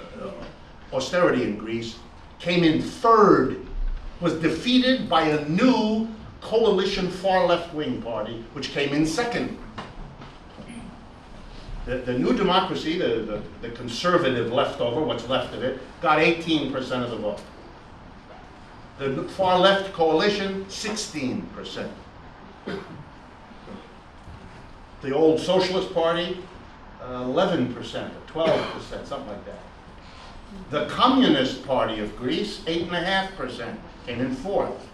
austerity in Greece, came in third, was defeated by a new coalition far left-wing party, which came in second. The New Democracy, the conservative leftover, what's left of it, got 18% of the vote. The far left coalition, 16%. The old Socialist Party, 11% or 12%, something like that. The Communist Party of Greece, 8.5%, came in fourth.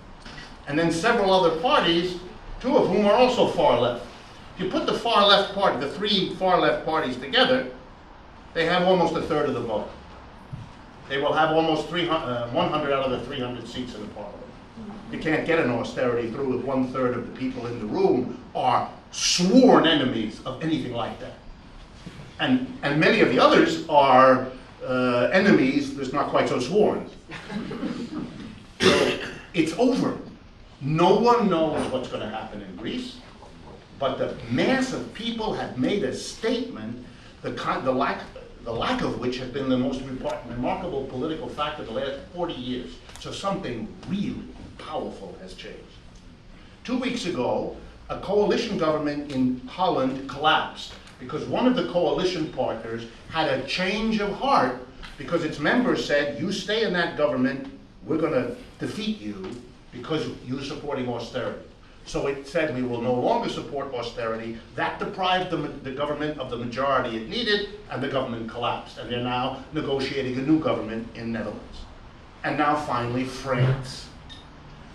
And then several other parties, two of whom are also far left. If you put the far left party, the three far left parties together, they have almost a third of the vote. They will have almost 100 out of the 300 seats in the parliament. You can't get an austerity through with 1/3 of the people in the room are sworn enemies of anything like that. And many of the others are enemies that's not quite so sworn. So it's over. No one knows what's going to happen in Greece, but the mass of people have made a statement, the lack of which has been the most remarkable political fact of the last 40 years. So something really powerful has changed. 2 weeks ago, a coalition government in Holland collapsed because one of the coalition partners had a change of heart because its members said, you stay in that government, we're going to defeat you because you're supporting austerity. So it said we will no longer support austerity. That deprived the government of the majority it needed, and the government collapsed. And they're now negotiating a new government in Netherlands. And now finally, France.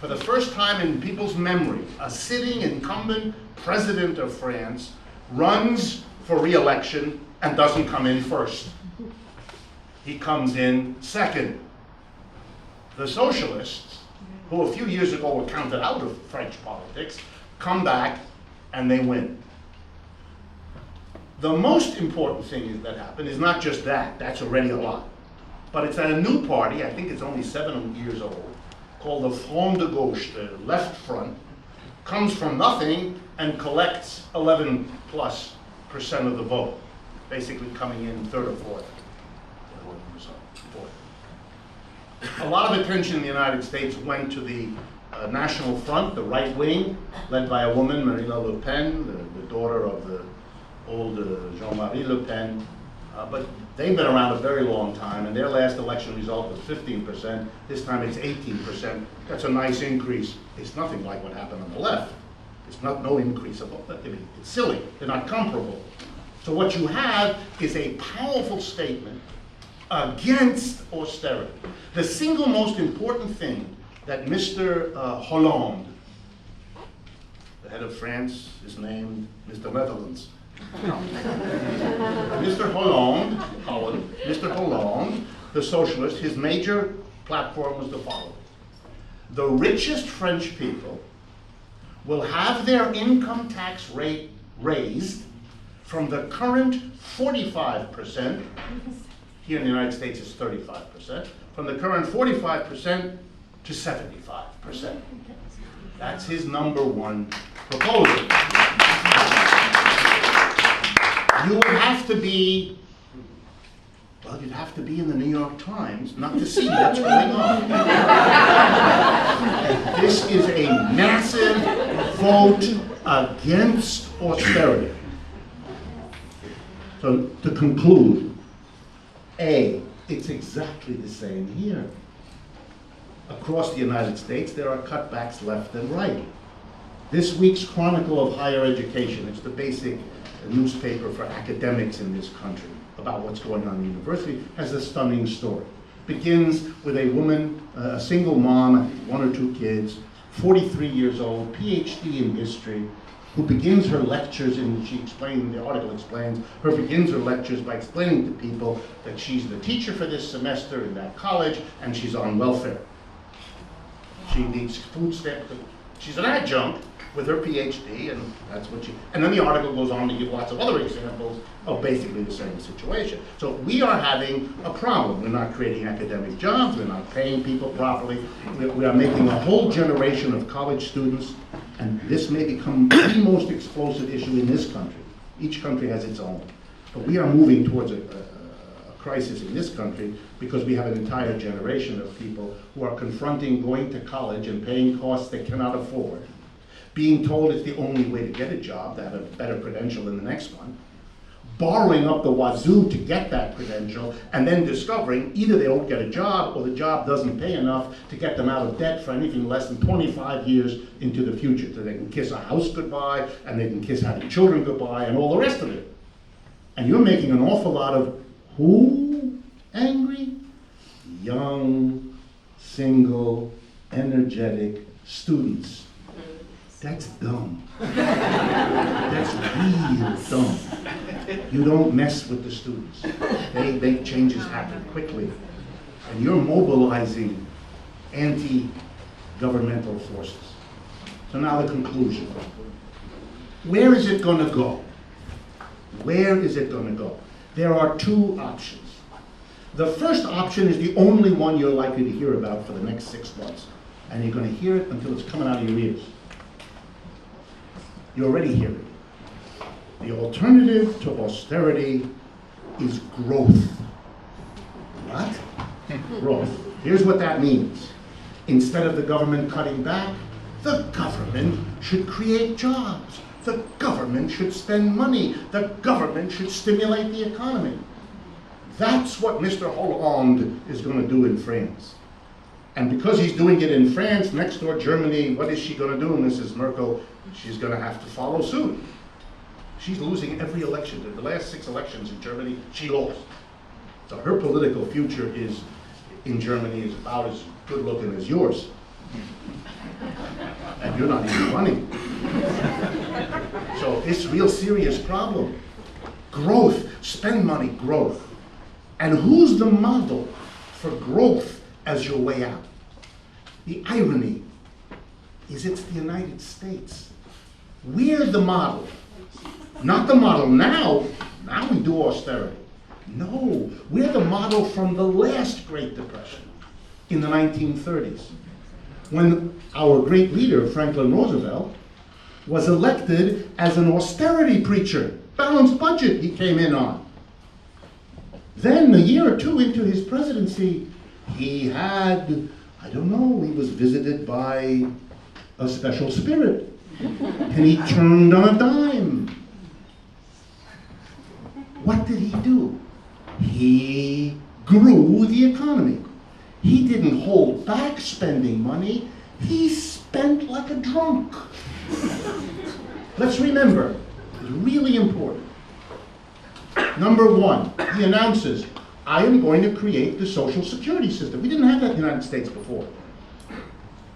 For the first time in people's memory, a sitting incumbent president of France runs for re-election and doesn't come in first. He comes in second. The socialists, who a few years ago were counted out of French politics, come back and they win. The most important thing that happened is not just that, that's already a lot, but it's that a new party, I think it's only 7 years old, called the Front de Gauche, the left front, comes from nothing and collects 11+% of the vote, basically coming in third or fourth. A lot of attention in the United States went to the National Front, the right wing, led by a woman, Marine Le Pen, the daughter of the old Jean-Marie Le Pen. But they've been around a very long time, and their last election result was 15%. This time it's 18%. That's a nice increase. It's nothing like what happened on the left. It's no increase. It's silly. They're not comparable. So what you have is a powerful statement against austerity. The single most important thing that Mr. Hollande, the head of France, is named Mr. Netherlands. Mr. Hollande, the socialist, his major platform was the following. The richest French people will have their income tax rate raised from the current 45%, here in the United States it's 35%, from the current 45% to 75%. That's his number one proposal. You would have to be, well, you'd have to be in the New York Times not to see what's going on. This is a massive vote against austerity. So to conclude, A, it's exactly the same here. Across the United States, there are cutbacks left and right. This week's Chronicle of Higher Education, it's the basic newspaper for academics in this country about what's going on in the university, has a stunning story. Begins with a woman, a single mom, 1 or 2 kids, 43 years old, PhD in history, who begins her lectures, and the article explains, begins her lectures by explaining to people that she's the teacher for this semester in that college and she's on welfare. She needs food stamps. She's an adjunct with her PhD, and that's what and then the article goes on to give lots of other examples of basically the same situation. So we are having a problem. We're not creating academic jobs, we're not paying people properly, we are making a whole generation of college students, and this may become the most explosive issue in this country. Each country has its own. But we are moving towards a crisis in this country because we have an entire generation of people who are confronting going to college and paying costs they cannot afford, being told it's the only way to get a job, to have a better credential than the next one, borrowing up the wazoo to get that credential, and then discovering either they don't get a job or the job doesn't pay enough to get them out of debt for anything less than 25 years into the future, so they can kiss a house goodbye, and they can kiss having children goodbye, and all the rest of it. And you're making an awful lot of who angry? Young, single, energetic students. That's dumb. That's real dumb. You don't mess with the students. Changes happen quickly. And you're mobilizing anti-governmental forces. So now the conclusion. Where is it going to go? Where is it going to go? There are 2 options. The first option is the only one you're likely to hear about for the next 6 months. And you're going to hear it until it's coming out of your ears. You're already hearing it. The alternative to austerity is growth. What? Growth. Here's what that means. Instead of the government cutting back, the government should create jobs The government should spend money. The government should stimulate the economy. That's what Mr. Hollande is going to do in France. And because he's doing it in France, next door Germany, what is she going to do, Mrs. Merkel? She's going to have to follow suit. She's losing every election. The last 6 elections in Germany, she lost. So her political future in Germany is about as good looking as yours. And you're not even running. So it's a real serious problem. Growth, spend money, growth. And who's the model for growth as your way out? The irony is it's the United States. We're the model. Not the model now. Now we do austerity. No, we're the model from the last Great Depression in the 1930s, when our great leader, Franklin Roosevelt, was elected as an austerity preacher. Balanced budget he came in on. Then a year or two into his presidency, he had, I don't know, he was visited by a special spirit. And he turned on a dime. What did he do? He grew the economy. He didn't hold back spending money. He spent like a drunk. Let's remember, it's really important. Number one, he announces, I am going to create the Social Security system. We didn't have that in the United States before.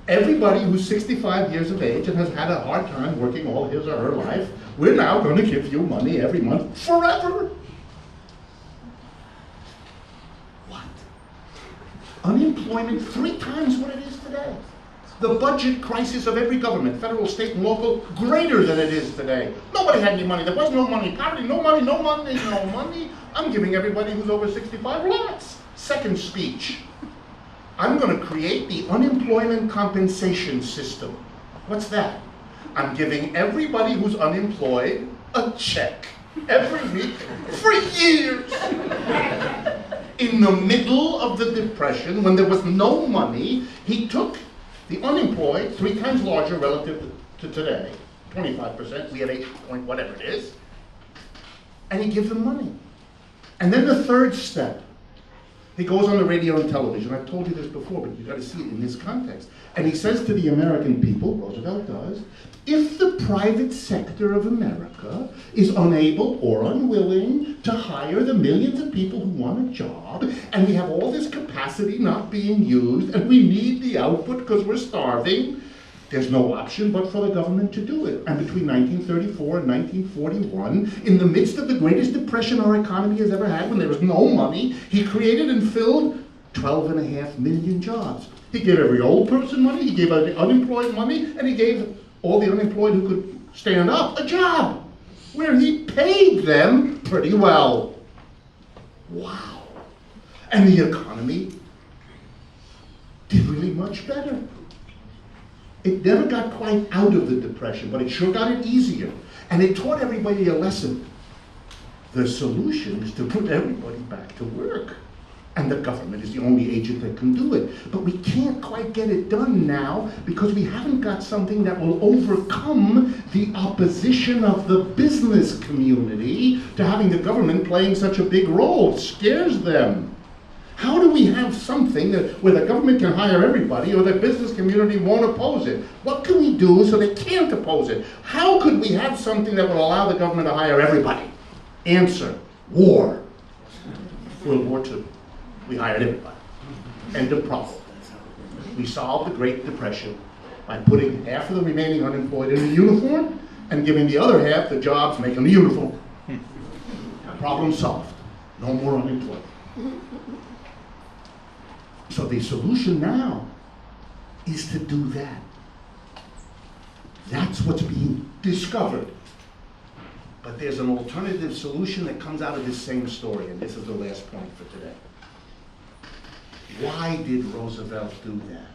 Everybody who's 65 years of age and has had a hard time working all his or her life, we're now going to give you money every month forever. What? Unemployment 3 times what it is today. The budget crisis of every government, federal, state, and local, greater than it is today. Nobody had any money. There was no money. Poverty, no money, no money, no money. I'm giving everybody who's over 65 lots. Second speech. I'm going to create the unemployment compensation system. What's that? I'm giving everybody who's unemployed a check every week for years. In the middle of the Depression, when there was no money, he took the unemployed, 3 times larger relative to today, 25%, we have 8 point whatever it is, and he gives them money. And then the third step, he goes on the radio and television. I've told you this before, but you've got to see it in this context. And he says to the American people, Roosevelt does, if the private sector of America is unable or unwilling to hire the millions of people who want a job, and we have all this capacity not being used, and we need the output because we're starving, there's no option but for the government to do it. And between 1934 and 1941, in the midst of the greatest depression our economy has ever had, when there was no money, he created and filled 12.5 million jobs. He gave every old person money, he gave the unemployed money, and he gave all the unemployed who could stand up a job, where he paid them pretty well. Wow. And the economy did really much better. It never got quite out of the Depression, but it sure got it easier. And it taught everybody a lesson. The solution is to put everybody back to work. And the government is the only agent that can do it. But we can't quite get it done now because we haven't got something that will overcome the opposition of the business community to having the government playing such a big role. It scares them. How do we have something where the government can hire everybody or the business community won't oppose it? What can we do so they can't oppose it? How could we have something that will allow the government to hire everybody? Answer, war. World War II. We hired everybody. End of problem. We solved the Great Depression by putting half of the remaining unemployed in a uniform and giving the other half the jobs making the uniform. Problem solved. No more unemployed. So the solution now is to do that. That's what's being discovered. But there's an alternative solution that comes out of this same story, and this is the last point for today. Why did Roosevelt do that?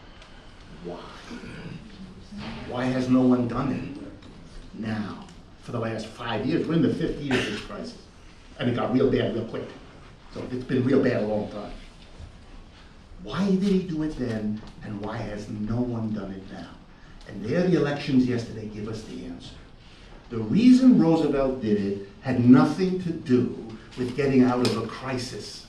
Why? Why has no one done it now for the last 5 years? We're in the 5th year of this crisis, and it got real bad real quick. So it's been real bad a long time. Why did he do it then, and why has no one done it now? And there the elections yesterday give us the answer. The reason Roosevelt did it had nothing to do with getting out of a crisis.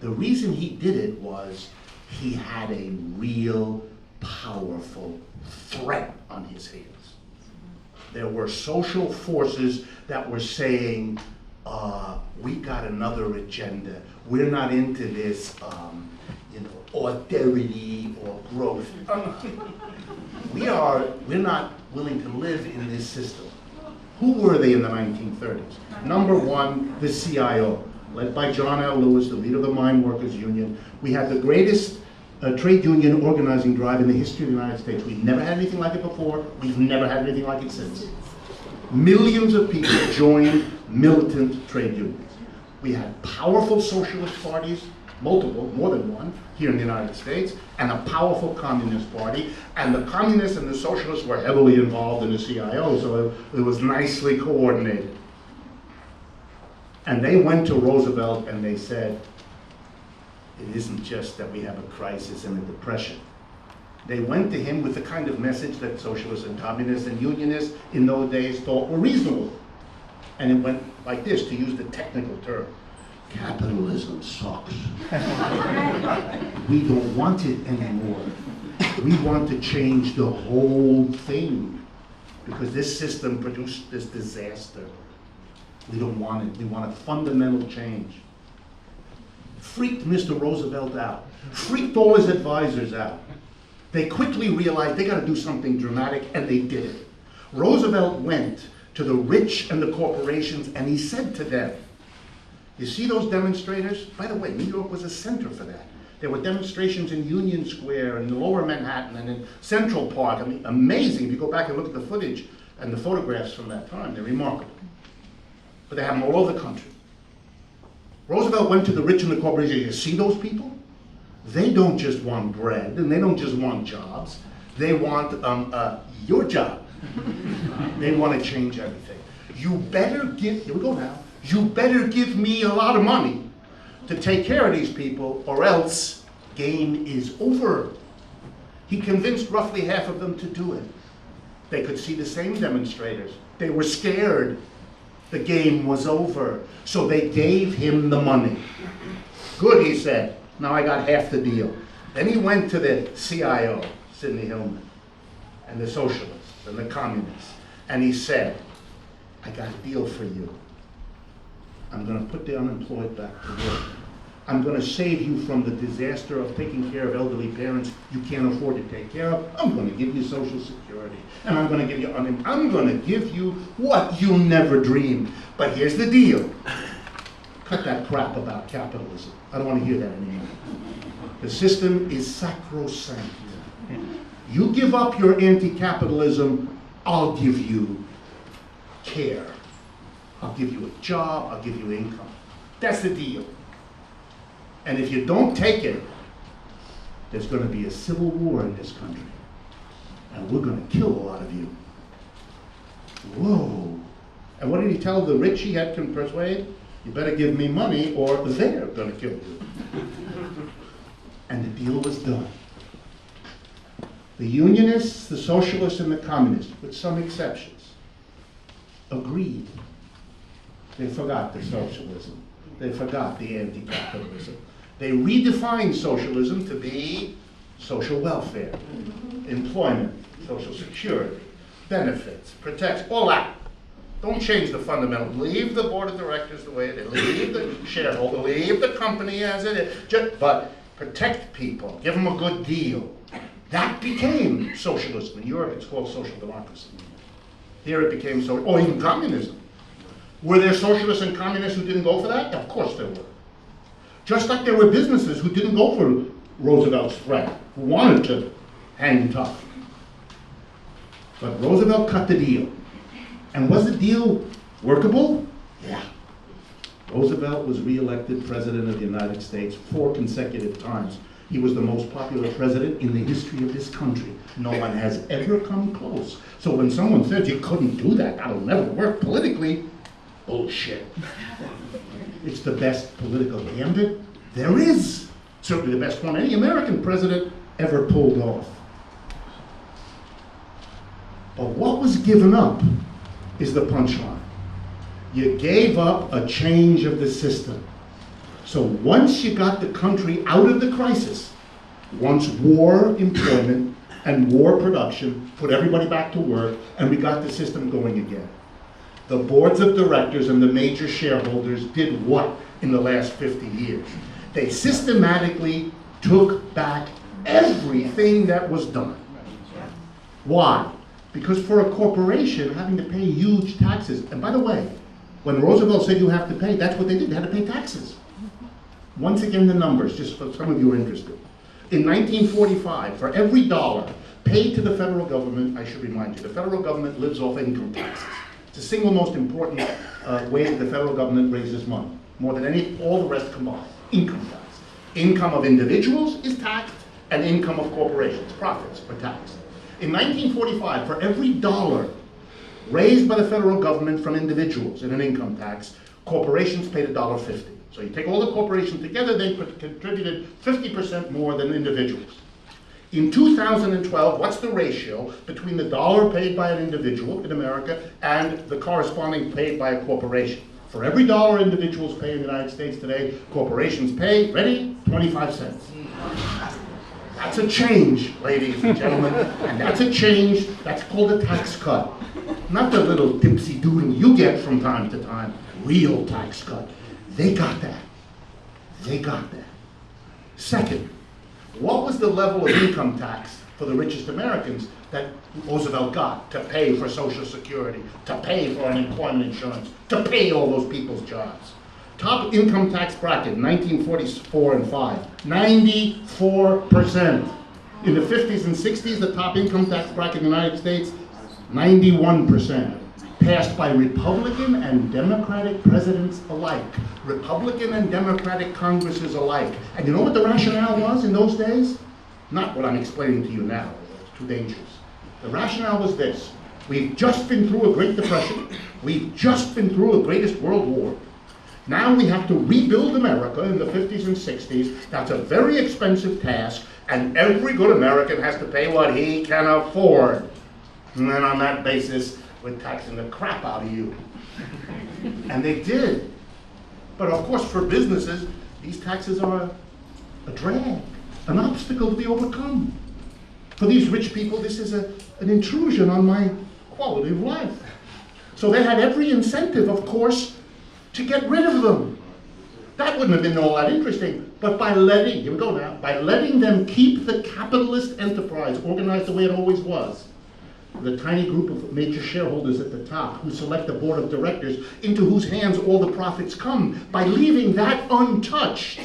The reason he did it was he had a real powerful threat on his hands. There were social forces that were saying, we got another agenda. We're not into this, austerity or growth. We're not willing to live in this system. Who were they in the 1930s? Number one, the CIO, led by John L. Lewis, the leader of the Mine Workers Union. We had the greatest trade union organizing drive in the history of the United States. We've never had anything like it before. We've never had anything like it since. Millions of people joined militant trade unions. We had powerful socialist parties, multiple, more than one, here in the United States, and a powerful communist party. And the communists and the socialists were heavily involved in the CIO, so it was nicely coordinated. And they went to Roosevelt and they said, it isn't just that we have a crisis and a depression. They went to him with the kind of message that socialists and communists and unionists in those days thought were reasonable. And it went like this, to use the technical term. Capitalism sucks. We don't want it anymore. We want to change the whole thing because this system produced this disaster. We don't want it. We want a fundamental change. Freaked Mr. Roosevelt out. Freaked all his advisors out. They quickly realized they got to do something dramatic, and they did it. Roosevelt went to the rich and the corporations, and he said to them, you see those demonstrators? By the way, New York was a center for that. There were demonstrations in Union Square and Lower Manhattan and in Central Park. I mean, amazing. If you go back and look at the footage and the photographs from that time, they're remarkable. But they have them all over the country. Roosevelt went to the rich and the corporations. You see those people? They don't just want bread and they don't just want jobs. They want your job. They want to change everything. You better give, here we go now, you better give me a lot of money to take care of these people or else game is over. He convinced roughly half of them to do it. They could see the same demonstrators. They were scared. The game was over. So they gave him the money. Good, he said. Now I got half the deal. Then he went to the CIO, Sidney Hillman, and the socialists and the communists, and he said, I got a deal for you. I'm going to put the unemployed back to work. I'm going to save you from the disaster of taking care of elderly parents you can't afford to take care of. I'm going to give you Social Security. And I'm going to give you I'm going to give you what you never dreamed. But here's the deal. Cut that crap about capitalism. I don't want to hear that anymore. The system is sacrosanct. You give up your anti-capitalism, I'll give you care. I'll give you a job, I'll give you income. That's the deal. And if you don't take it, there's going to be a civil war in this country. And we're going to kill a lot of you. Whoa. And what did he tell the rich he had to persuade? You better give me money or they're going to kill you. And the deal was done. The unionists, the socialists, and the communists, with some exceptions, agreed. They forgot the socialism. They forgot the anti-capitalism. They redefined socialism to be social welfare, employment, social security, benefits, protects, all that. Don't change the fundamental. Leave the board of directors the way it is. Leave the shareholder. Leave the company as it is. But protect people. Give them a good deal. That became socialism. In Europe, it's called social democracy. Here it became social, or even communism. Were there socialists and communists who didn't go for that? Of course there were. Just like there were businesses who didn't go for Roosevelt's threat, who wanted to hang tough. But Roosevelt cut the deal. And was the deal workable? Yeah. Roosevelt was re-elected President of the United States 4 consecutive times. He was the most popular president in the history of this country. No one has ever come close. So when someone says you couldn't do that, that'll never work politically, bullshit. It's the best political gambit there is. Certainly the best one any American president ever pulled off. But what was given up is the punchline. You gave up a change of the system. So once you got the country out of the crisis, once war employment and war production put everybody back to work, and we got the system going again, the boards of directors and the major shareholders did what in the last 50 years? They systematically took back everything that was done. Why? Because for a corporation, having to pay huge taxes, and by the way, when Roosevelt said you have to pay, that's what they did, they had to pay taxes. Once again, the numbers, just for some of you who are interested. In 1945, for every dollar paid to the federal government, I should remind you, the federal government lives off income taxes. It's the single most important way that the federal government raises money, more than all the rest combined, income tax. Income of individuals is taxed, and income of corporations, profits, are taxed. In 1945, for every dollar raised by the federal government from individuals in an income tax, corporations paid $1.50. So you take all the corporations together, they contributed 50% more than individuals. In 2012, what's the ratio between the dollar paid by an individual in America and the corresponding paid by a corporation? For every dollar individuals pay in the United States today, corporations pay, ready, 25 cents. That's a change, ladies and gentlemen, and that's a change, that's called a tax cut. Not the little dipsy doodle you get from time to time, real tax cut. They got that. They got that. Second, what was the level of income tax for the richest Americans that Roosevelt got to pay for Social Security, to pay for unemployment insurance, to pay all those people's jobs? Top income tax bracket, 1944 and 5, 94%. In the 50s and 60s, the top income tax bracket in the United States, 91%. Passed by Republican and Democratic presidents alike, Republican and Democratic Congresses alike. And you know what the rationale was in those days? Not what I'm explaining to you now, it's too dangerous. The rationale was this: we've just been through a Great Depression, we've just been through a greatest world war. Now we have to rebuild America in the 50s and 60s. That's a very expensive task, and every good American has to pay what he can afford. And then on that basis, we're taxing the crap out of you. And they did. But of course, for businesses, these taxes are a drag, an obstacle to be overcome. For these rich people, this is an intrusion on my quality of life. So they had every incentive, of course, to get rid of them. That wouldn't have been all that interesting, but by letting, here we go now, by letting them keep the capitalist enterprise organized the way it always was, the tiny group of major shareholders at the top who select the board of directors into whose hands all the profits come, by leaving that untouched,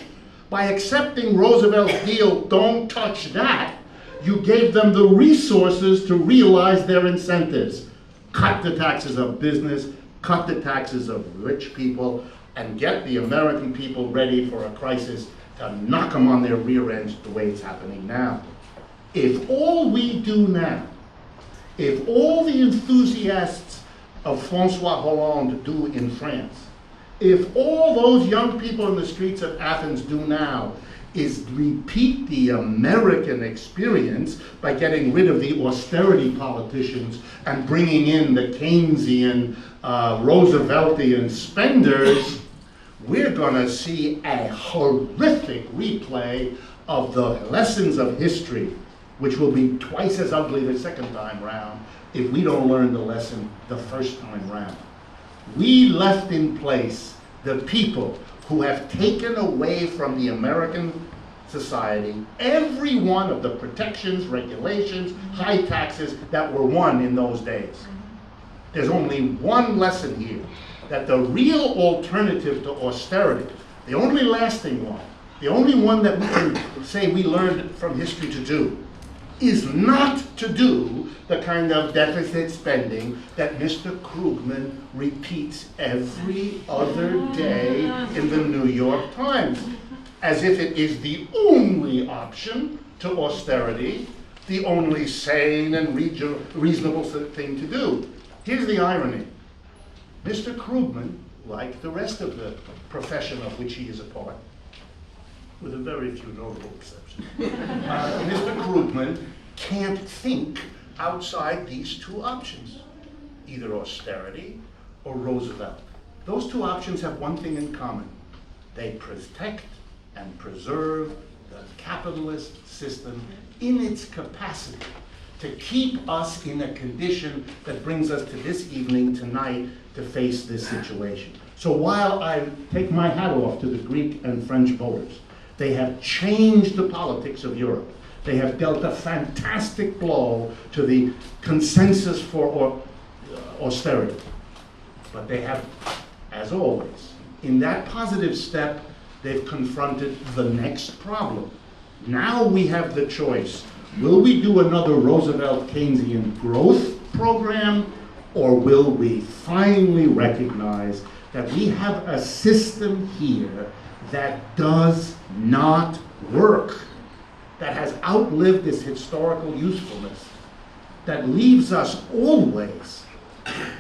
by accepting Roosevelt's deal, don't touch that, you gave them the resources to realize their incentives. Cut the taxes of business, cut the taxes of rich people, and get the American people ready for a crisis to knock them on their rear ends the way it's happening now. If all we do now, if all the enthusiasts of Francois Hollande do in France, if all those young people in the streets of Athens do now is repeat the American experience by getting rid of the austerity politicians and bringing in the Keynesian, Rooseveltian spenders, we're gonna see a horrific replay of the lessons of history, which will be twice as ugly the second time round if we don't learn the lesson the first time round. We left in place the people who have taken away from the American society every one of the protections, regulations, high taxes that were won in those days. There's only one lesson here, that the real alternative to austerity, the only lasting one, the only one that we can say we learned from history to do, is not to do the kind of deficit spending that Mr. Krugman repeats every other day in the New York Times, as if it is the only option to austerity, the only sane and reasonable thing to do. Here's the irony. Mr. Krugman, like the rest of the profession of which he is a part, with a very few notable exceptions, Mr. Krugman can't think outside these two options. either austerity or Roosevelt. Those two options have one thing in common. They protect and preserve the capitalist system in its capacity to keep us in a condition that brings us to this evening, tonight, to face this situation. So while I take my hat off to the Greek and French voters, they have changed the politics of Europe. They have dealt a fantastic blow to the consensus for austerity. But they have, as always, in that positive step, they've confronted the next problem. Now we have the choice. Will we do another Roosevelt Keynesian growth program, or will we finally recognize that we have a system here that does not work, that has outlived its historical usefulness, that leaves us always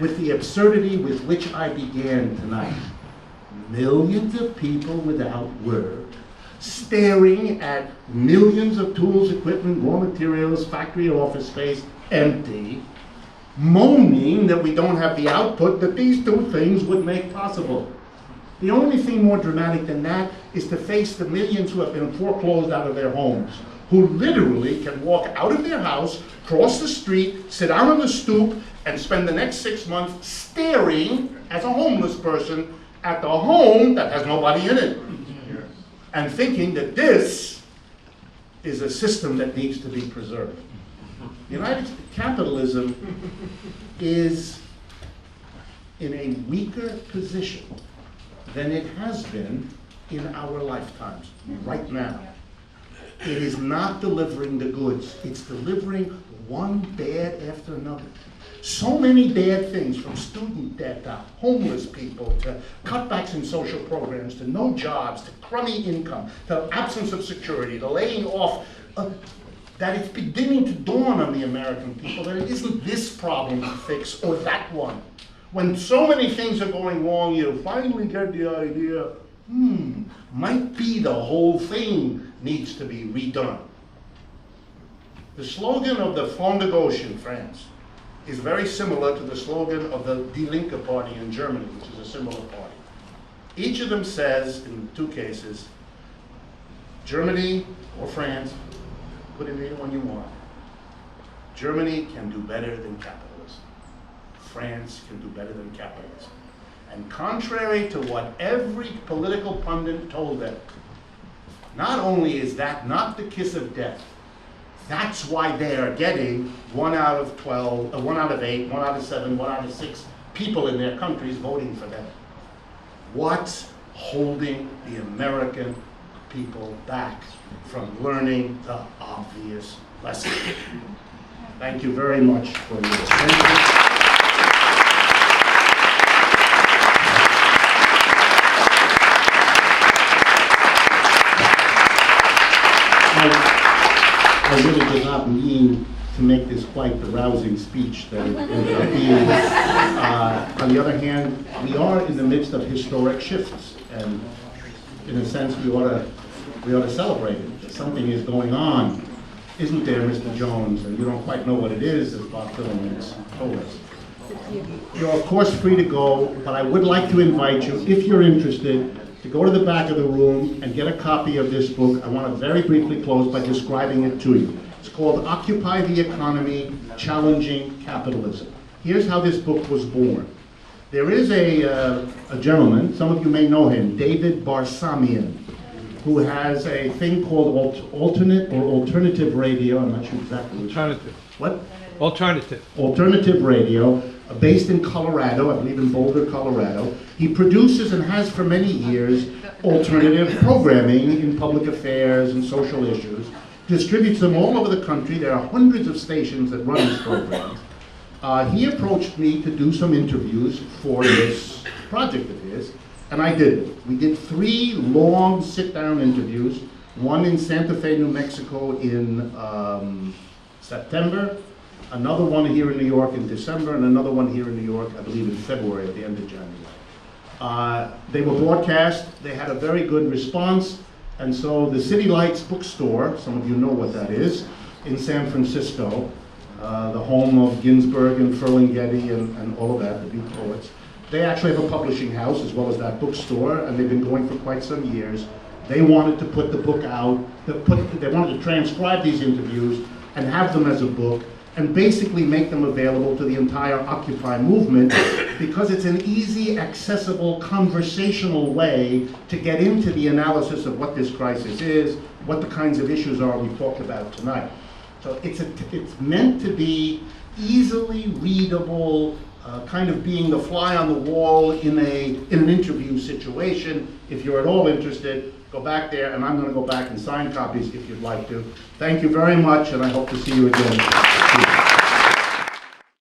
with the absurdity with which I began tonight. Millions of people without work, staring at millions of tools, equipment, raw materials, factory office space empty, moaning that we don't have the output that these two things would make possible. The only thing more dramatic than that is to face the millions who have been foreclosed out of their homes, who literally can walk out of their house, cross the street, sit down on the stoop, and spend the next 6 months staring as a homeless person at the home that has nobody in it, and thinking that this is a system that needs to be preserved. United capitalism is in a weaker position than it has been in our lifetimes, right now. It is not delivering the goods. It's delivering one bad after another. So many bad things, from student debt to homeless people, to cutbacks in social programs, to no jobs, to crummy income, to absence of security, to laying off, that it's beginning to dawn on the American people that it isn't this problem to fix or that one. When so many things are going wrong, you finally get the idea, might be the whole thing needs to be redone. The slogan of the Front de Gauche in France is very similar to the slogan of the Die Linke party in Germany, which is a similar party. Each of them says, in two cases, Germany or France, put in any one you want, Germany can do better than capitalism. France can do better than capitalism. And contrary to what every political pundit told them, not only is that not the kiss of death, that's why they are getting 1 out of 12, 1 out of 8, 1 out of 7, 1 out of 6 people in their countries voting for them. What's holding the American people back from learning the obvious lesson? Thank you very much for your attention. I really did not mean to make this quite the rousing speech that it ended up being. On the other hand, we are in the midst of historic shifts, and in a sense, we ought to celebrate it. That something is going on, isn't there, Mr. Jones? And you don't quite know what it is, as Bob Dylan has told us. You're of course free to go, but I would like to invite you, if you're interested, to go to the back of the room and get a copy of this book. I want to very briefly close by describing it to you. It's called Occupy the Economy, Challenging Capitalism. Here's how this book was born. There is a gentleman, some of you may know him, David Barsamian, who has a thing called alternative radio. I'm not sure exactly which. Alternative. What? Alternative. Alternative radio, based in Colorado, I believe in Boulder, Colorado. He produces and has for many years alternative programming in public affairs and social issues, distributes them all over the country. There are hundreds of stations that run these programs. He approached me to do some interviews for this project of his, and I did it. We did 3 long sit-down interviews, one in Santa Fe, New Mexico in September, another one here in New York in December, and another one here in New York, I believe in February, at the end of January. They were broadcast, they had a very good response, and so the City Lights bookstore, some of you know what that is, in San Francisco, the home of Ginsberg and Ferlinghetti and all of that, the big poets. They actually have a publishing house as well as that bookstore, and they've been going for quite some years. They wanted to put the book out, they wanted to transcribe these interviews and have them as a book, and basically make them available to the entire Occupy movement, because it's an easy, accessible, conversational way to get into the analysis of what this crisis is, what the kinds of issues are we've talked about tonight. So it's meant to be easily readable, kind of being the fly on the wall in an interview situation. If you're at all interested, go back there, and I'm going to go back and sign copies if you'd like to. Thank you very much, and I hope to see you again.